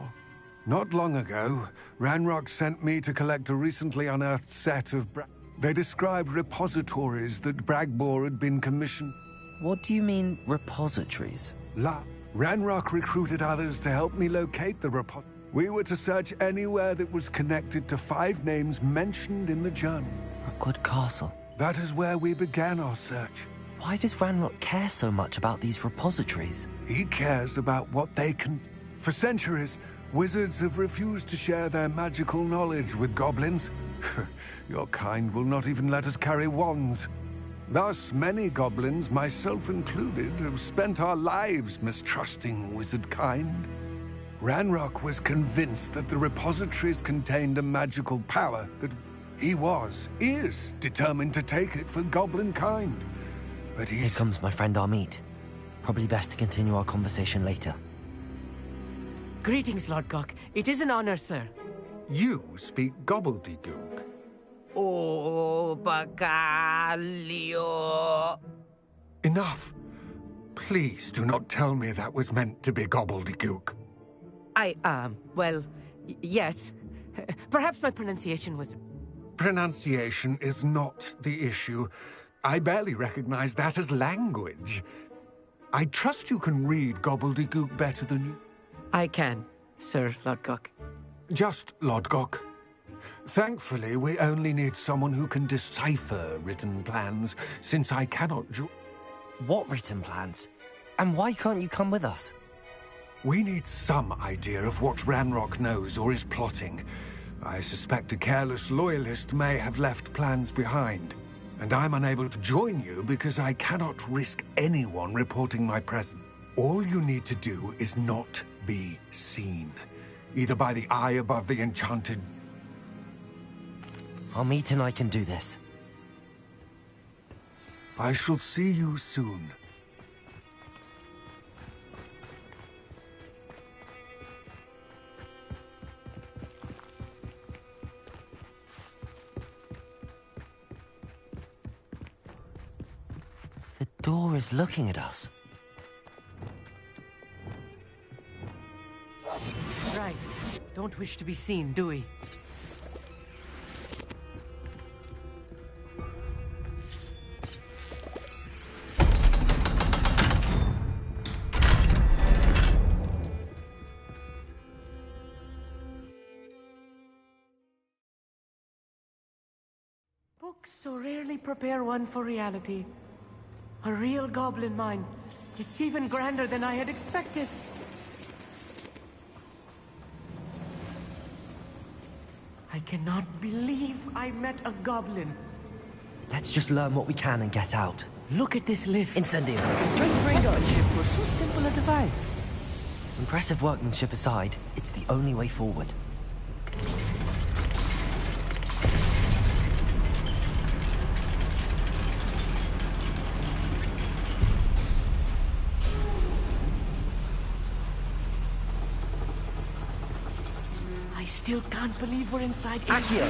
Not long ago, Ranrock sent me to collect a recently unearthed set of They described repositories that Bragbor had been commissioned. What do you mean, repositories? Ranrock recruited others to help me locate the repositories. We were to search anywhere that was connected to 5 names mentioned in the journal. Rookwood Castle. That is where we began our search. Why does Ranrock care so much about these repositories? He cares about what they can... For centuries, wizards have refused to share their magical knowledge with goblins. Your kind will not even let us carry wands. Thus, many goblins, myself included, have spent our lives mistrusting wizard kind. Ranrock was convinced that the repositories contained a magical power, that he is determined to take it for goblin kind. But Here comes my friend Amit. Probably best to continue our conversation later. Greetings, Lodgok. It is an honor, sir. You speak gobbledygook. Oh, Bacalio. Enough. Please do not tell me that was meant to be gobbledygook. Well, yes. Perhaps my pronunciation was... Pronunciation is not the issue. I barely recognize that as language. I trust you can read gobbledygook better than you. I can, Sir Lodgok. Just Lodgok. Thankfully, we only need someone who can decipher written plans, since I cannot What written plans? And why can't you come with us? We need some idea of what Ranrock knows or is plotting. I suspect a careless loyalist may have left plans behind. And I'm unable to join you because I cannot risk anyone reporting my presence. All you need to do is not be seen. Either by the eye above the enchanted... Amit and I can do this. I shall see you soon. The door is looking at us. Right. Don't wish to be seen, do we? Books so rarely prepare one for reality. A real goblin mine. It's even grander than I had expected. I cannot believe I met a goblin. Let's just learn what we can and get out. Look at this lift. Incendio. Workmanship for so simple a device. Impressive workmanship aside, it's the only way forward. I still can't believe we're inside. Accio.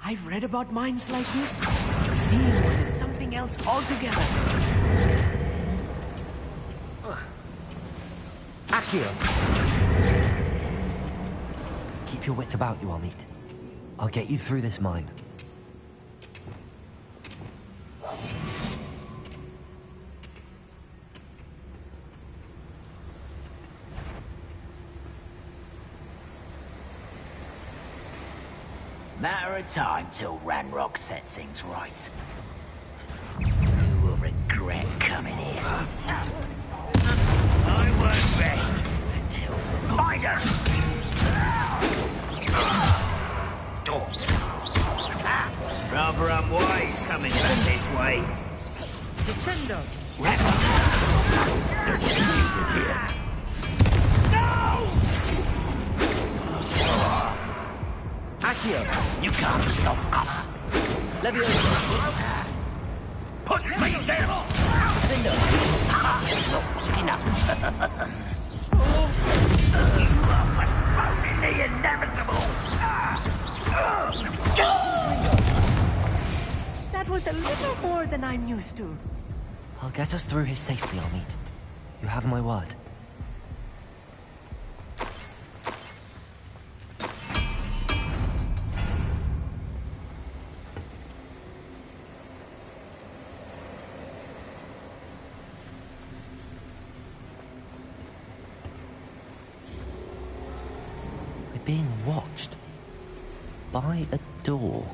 I've read about mines like this. Seeing one is something else altogether. Accio! Keep your wits about you, Amit. I'll get you through this mine. Matter of time till Ranrock sets things right. You will regret coming here. I won't rest until find her. Rather unwise coming back this way. Defender. Accio! You can't stop us. Leviosa! Put me down! Defender! Not quick enough. You are postponing the inevitable. That was a little more than I'm used to. I'll get us through here safely, Amit. You have my word. Being watched by a door.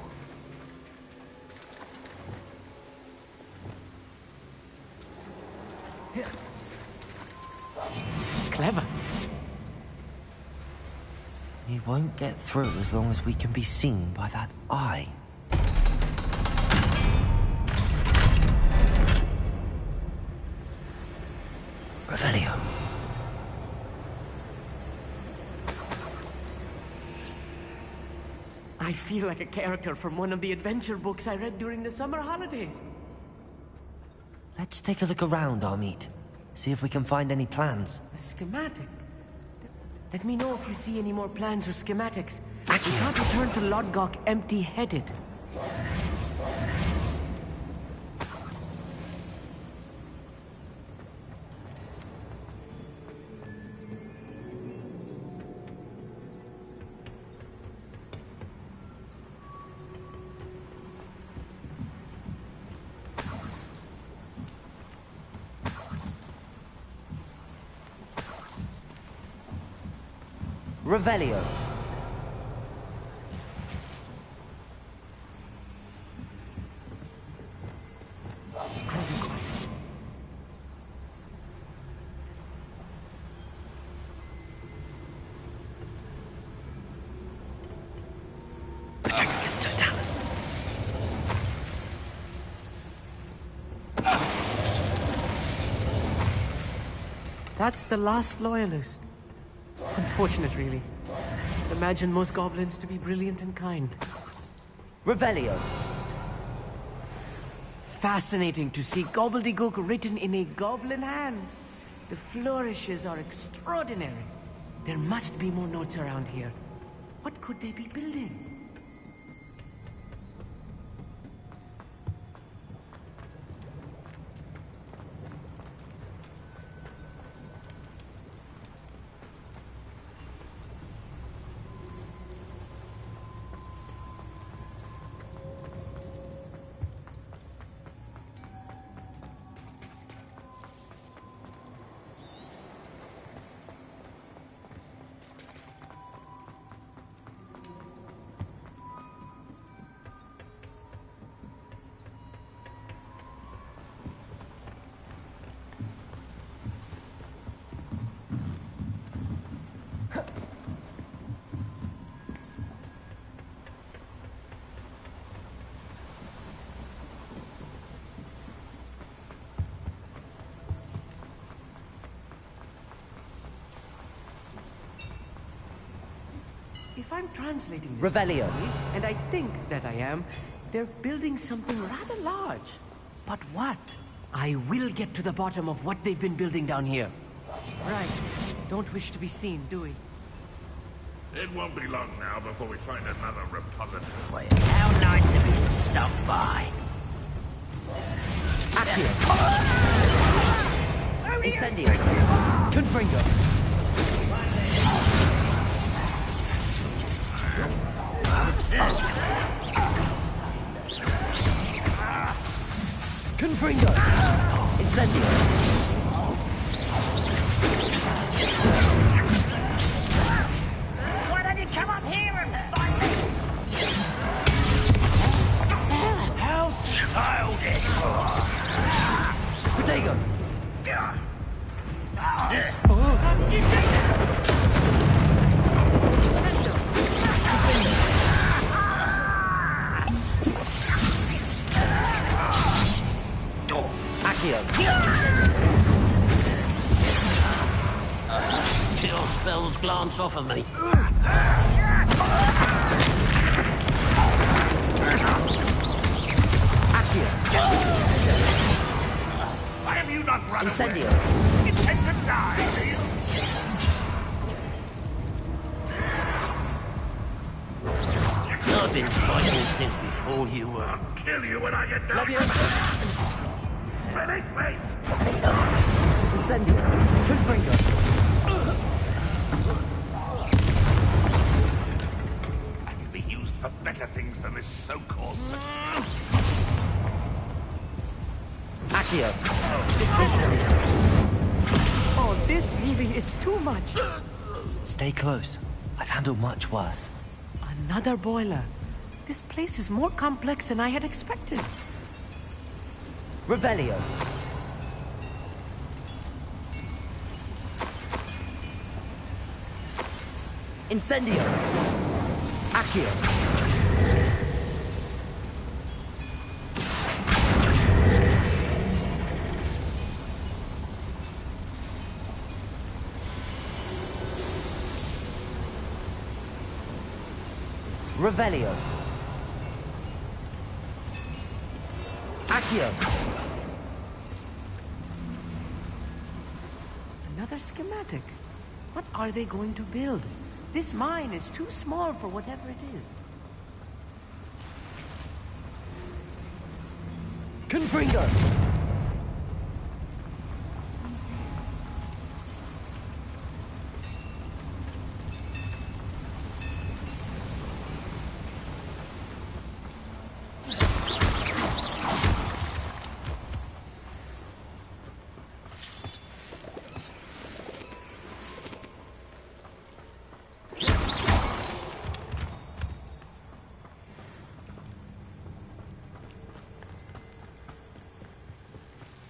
Clever. We won't get through as long as we can be seen by that eye. Revelio. I feel like a character from one of the adventure books I read during the summer holidays. Let's take a look around, Amit. See if we can find any plans. A schematic? Let me know if you see any more plans or schematics. We can't return to Lodgok empty-headed. Revelio. Patricus Totalis. That's the last loyalist. Unfortunate, really. Imagine most goblins to be brilliant and kind. Revelio. Fascinating to see gobbledygook written in a goblin hand. The flourishes are extraordinary. There must be more notes around here. What could they be building? If I'm translating this Revelio. correctly, and I think that I am, they're building something rather large. But what? I will get to the bottom of what they've been building down here. Right. Don't wish to be seen, do we? It won't be long now before we find another repository. Well, how nice of you to stop by. Incendio. Confringo. Confringo. Incendio. Why don't you come up here and fight me? How childish! Potato. Kill spells glance off of me. Why have you not run Incendio. away? Intend to die, do you? I've been fighting since before you were. I'll kill you when I get down. Release me! Incendio. Confringo. I can be used for better things than this so-called... Accio. Oh, this really is too much. Stay close. I've handled much worse. Another boiler. This place is more complex than I had expected. Revelio. Incendio. Accio. Revelio. Accio. Another schematic. What are they going to build? This mine is too small for whatever it is. Confringo.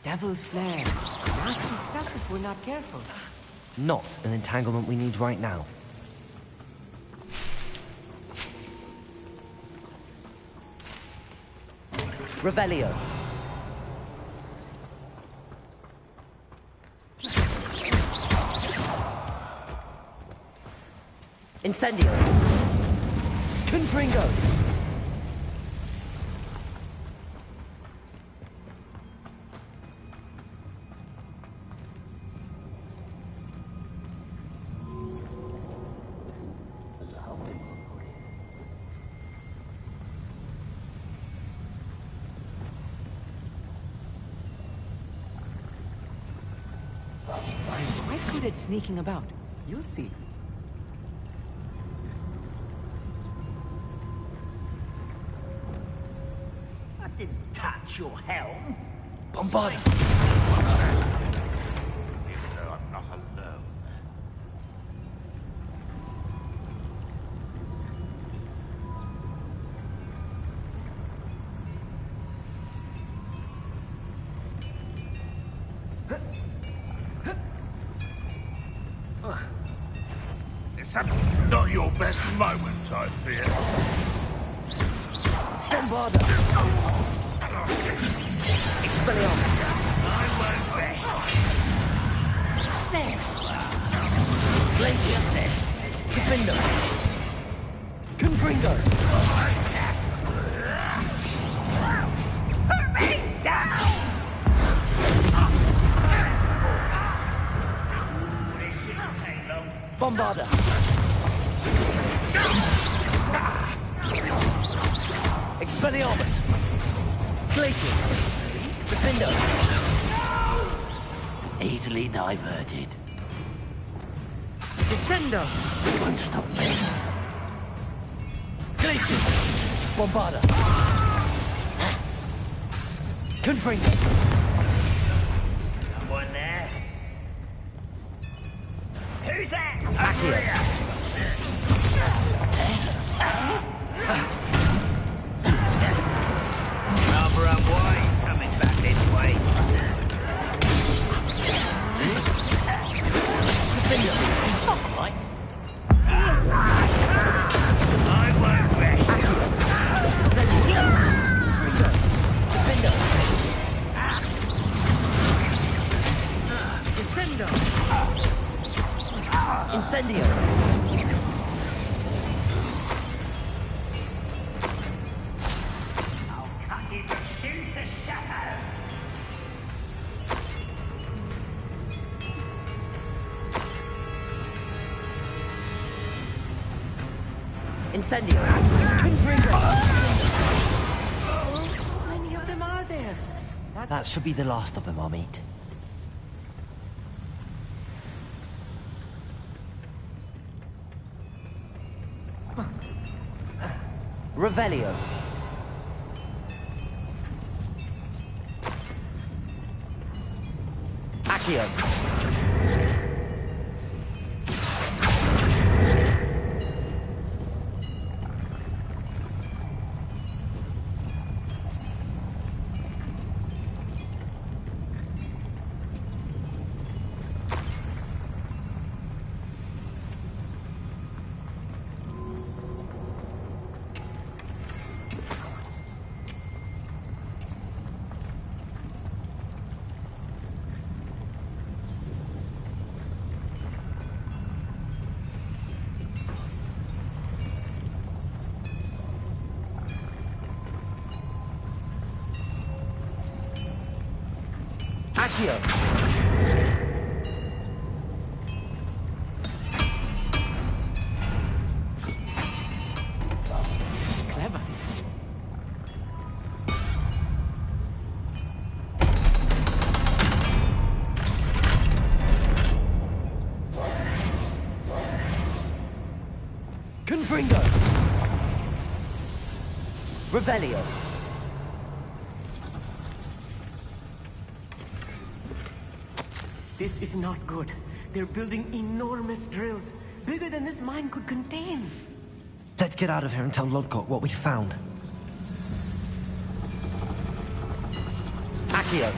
Devil's snare. Nasty stuff if we're not careful. Not an entanglement we need right now. Revelio. Incendio. Confringo. I'm quite good at sneaking about. You'll see. I didn't touch your helm. Bombard. So I'm not alone. Is that not your best moment, I fear? Bombarda. Expelliarmus. I won't rest. There. Glacius. There. Defender. Bombarder! Expelliarmus! Glacius! Defender! Easily diverted. Descender! Won't stop me. Glacius! Bombarder! Confringo! Someone there? Who's that? Accio! Rather unwise coming back this way. Alright. I won't rest. Descender! Incendio! I'll cut you from shoes to shadow. Incendio! Confringo! How many of them are there? That should be the last of them, Amit. Revelio. Accio. Accio. Clever. Confringo. Revelio. This is not good. They're building enormous drills, bigger than this mine could contain. Let's get out of here and tell Lodgok what we found. Accio.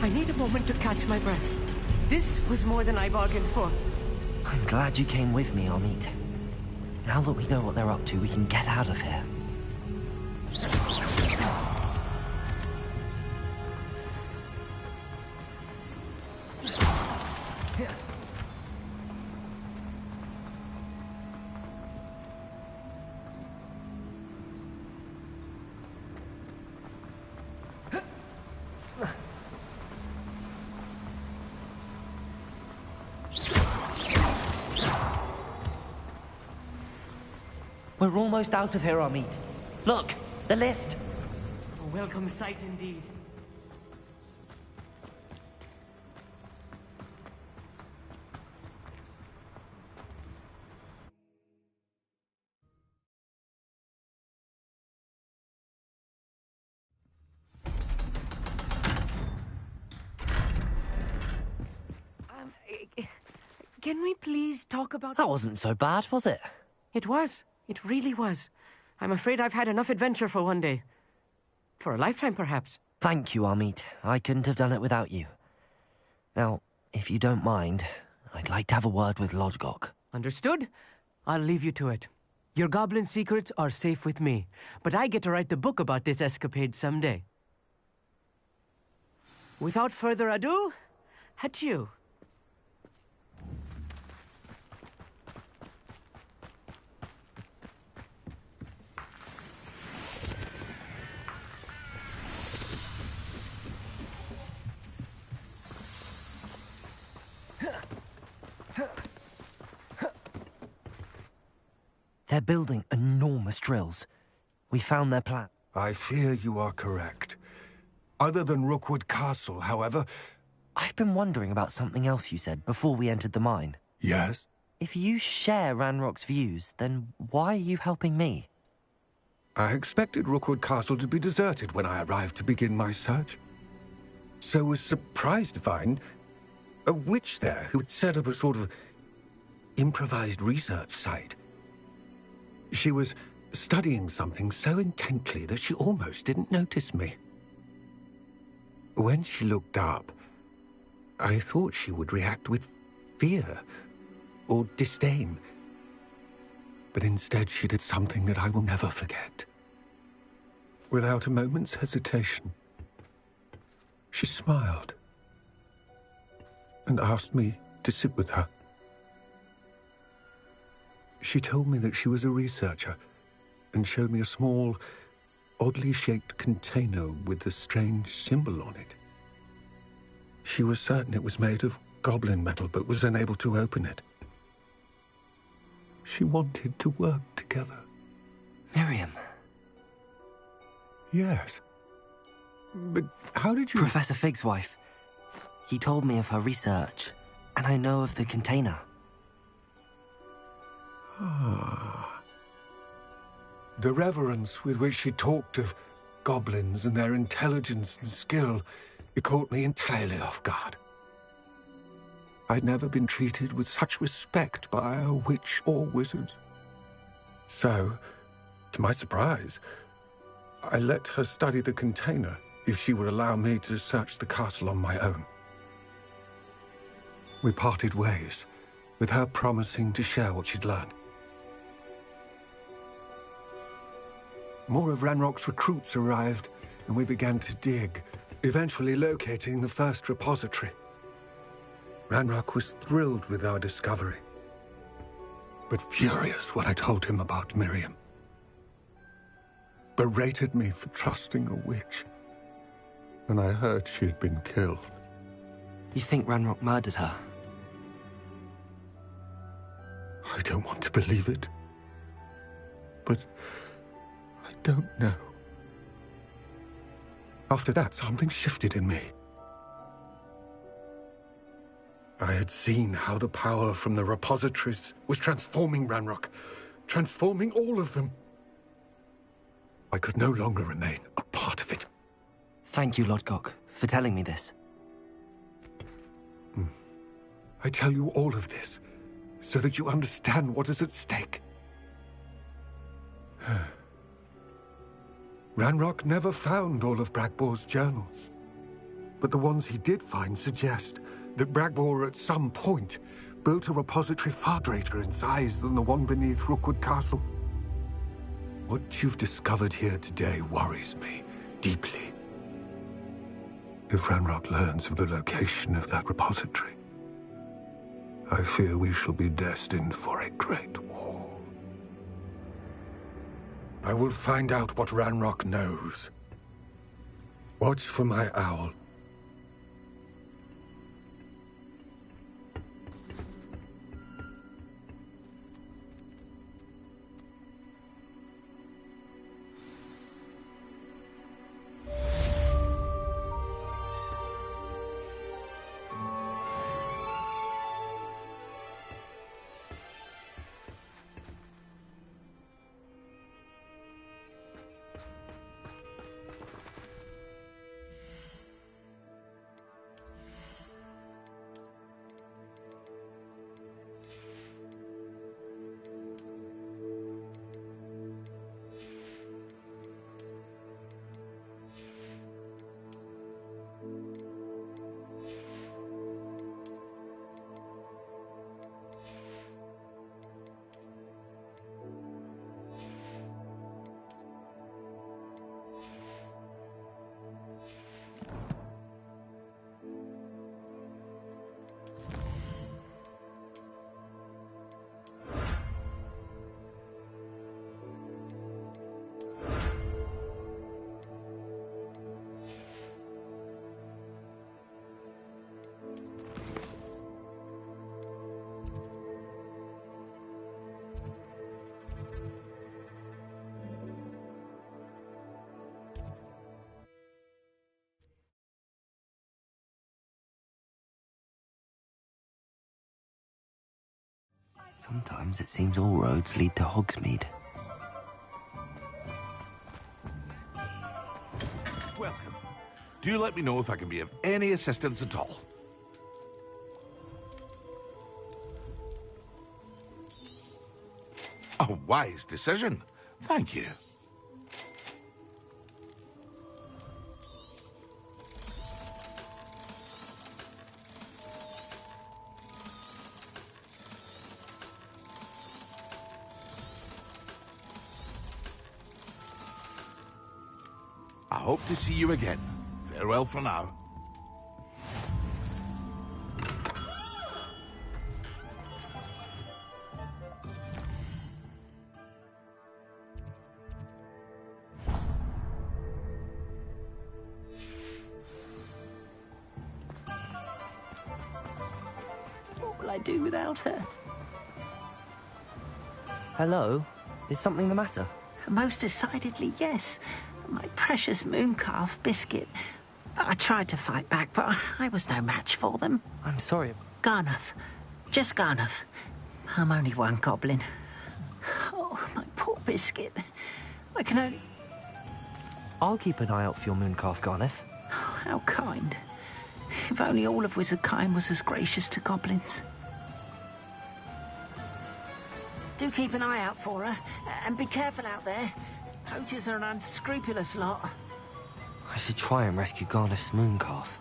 I need a moment to catch my breath. This was more than I bargained for. I'm glad you came with me, Amit. Now that we know what they're up to, we can get out of here. We're almost out of here, Amit. Look, the lift. A welcome sight indeed. Can we please talk about... That wasn't so bad, was it? It was. It really was. I'm afraid I've had enough adventure for one day. For a lifetime, perhaps. Thank you, Amit. I couldn't have done it without you. Now, if you don't mind, I'd like to have a word with Lodgok. Understood? I'll leave you to it. Your goblin secrets are safe with me, but I get to write the book about this escapade someday. Without further ado, adieu. They're building enormous drills. We found their plan. I fear you are correct. Other than Rookwood Castle, however... I've been wondering about something else you said before we entered the mine. Yes? If you share Ranrock's views, then why are you helping me? I expected Rookwood Castle to be deserted when I arrived to begin my search. So was surprised to find a witch there who had set up a sort of improvised research site. She was studying something so intently that she almost didn't notice me. When she looked up, I thought she would react with fear or disdain. But instead she did something that I will never forget. Without a moment's hesitation, she smiled and asked me to sit with her. She told me that she was a researcher and showed me a small, oddly shaped container with a strange symbol on it. She was certain it was made of goblin metal, but was unable to open it. She wanted to work together. Miriam. Yes. But how did you... Professor Fig's wife. He told me of her research, and I know of the container. Ah. The reverence with which she talked of goblins and their intelligence and skill, it caught me entirely off guard. I'd never been treated with such respect by a witch or wizard. So, to my surprise, I let her study the container if she would allow me to search the castle on my own. We parted ways, with her promising to share what she'd learned. More of Ranrock's recruits arrived, and we began to dig, eventually locating the first repository. Ranrock was thrilled with our discovery, but furious when I told him about Miriam. Berated me for trusting a witch when I heard she had been killed. You think Ranrock murdered her? I don't want to believe it, but I don't know. After that, something shifted in me. I had seen how the power from the repositories was transforming Ranrock, transforming all of them. I could no longer remain a part of it. Thank you, Lodgok, for telling me this. I tell you all of this so that you understand what is at stake. Ranrock never found all of Bragbor's journals, but the ones he did find suggest that Bragbor at some point built a repository far greater in size than the one beneath Rookwood Castle. What you've discovered here today worries me deeply. If Ranrock learns of the location of that repository, I fear we shall be destined for a great war. I will find out what Ranrock knows. Watch for my owl. Sometimes it seems all roads lead to Hogsmeade. Welcome. Do let me know if I can be of any assistance at all. A wise decision. Thank you. I hope to see you again. Farewell for now. What will I do without her? Hello? Is something the matter? Most decidedly, yes. My precious mooncalf biscuit. I tried to fight back, but I was no match for them. I'm sorry. Garnuff. Just Garnuff. I'm only one goblin. Oh, my poor biscuit. I can only... I'll keep an eye out for your mooncalf, Garniff. Oh, how kind. If only all of Wizardkind was as gracious to goblins. Do keep an eye out for her, and be careful out there. Poachers are an unscrupulous lot. I should try and rescue Garniff's mooncalf.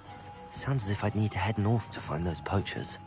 Sounds as if I'd need to head north to find those poachers.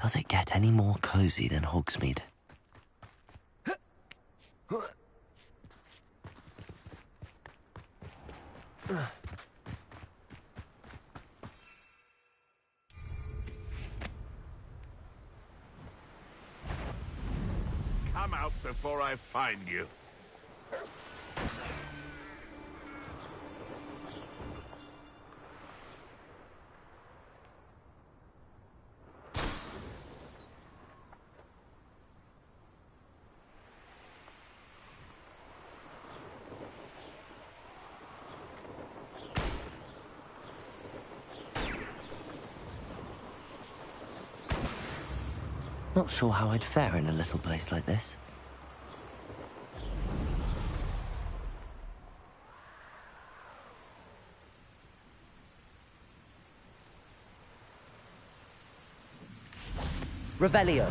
Does it get any more cozy than Hogsmeade? Come out before I find you. Not sure how I'd fare in a little place like this. Revelio.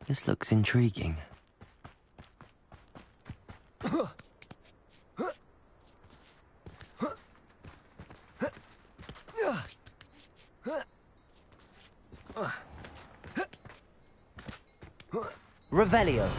This looks intriguing. Revelio.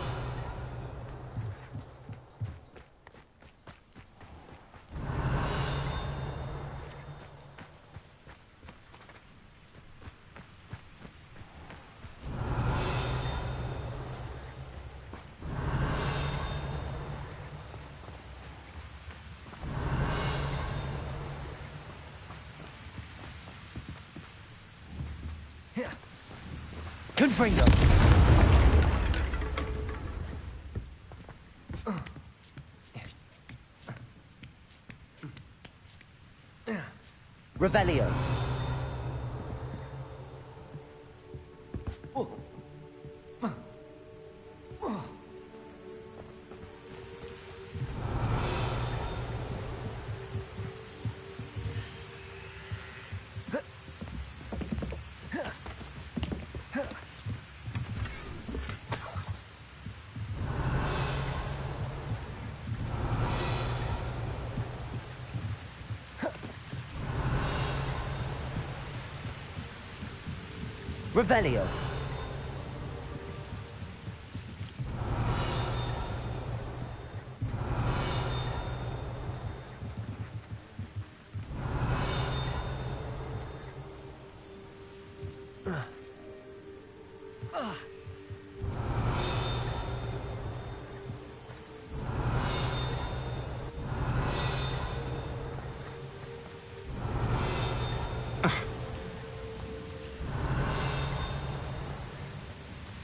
Confringo. Revelio. Revelio.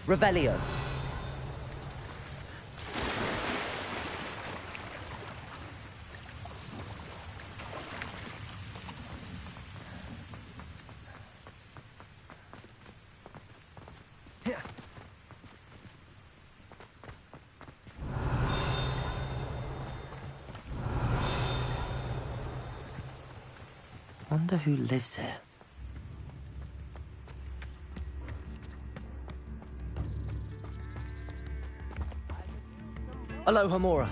Revelio. Wonder who lives here. Aloha, Mora.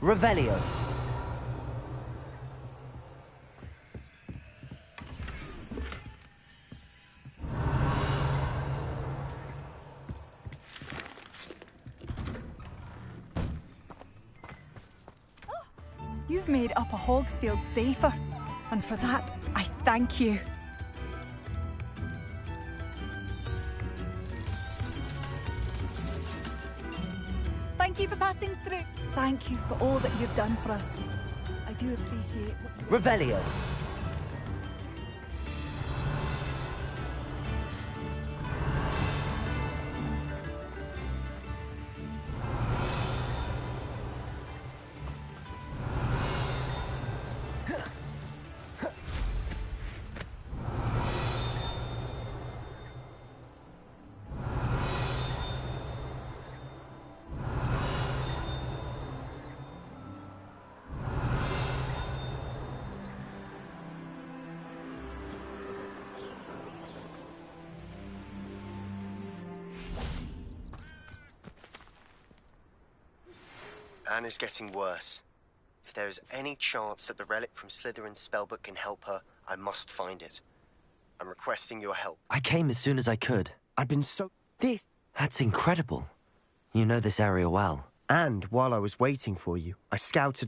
Revelio. You've made Upper Hogsfield safer, and for that, I thank you. Thank you for passing through. Thank you for all that you've done for us. I do appreciate what... Revelio. Anne is getting worse. If there is any chance that the relic from Slytherin's spellbook can help her, I must find it. I'm requesting your help. I came as soon as I could. I've been so... That's incredible. You know this area well. And while I was waiting for you, I scouted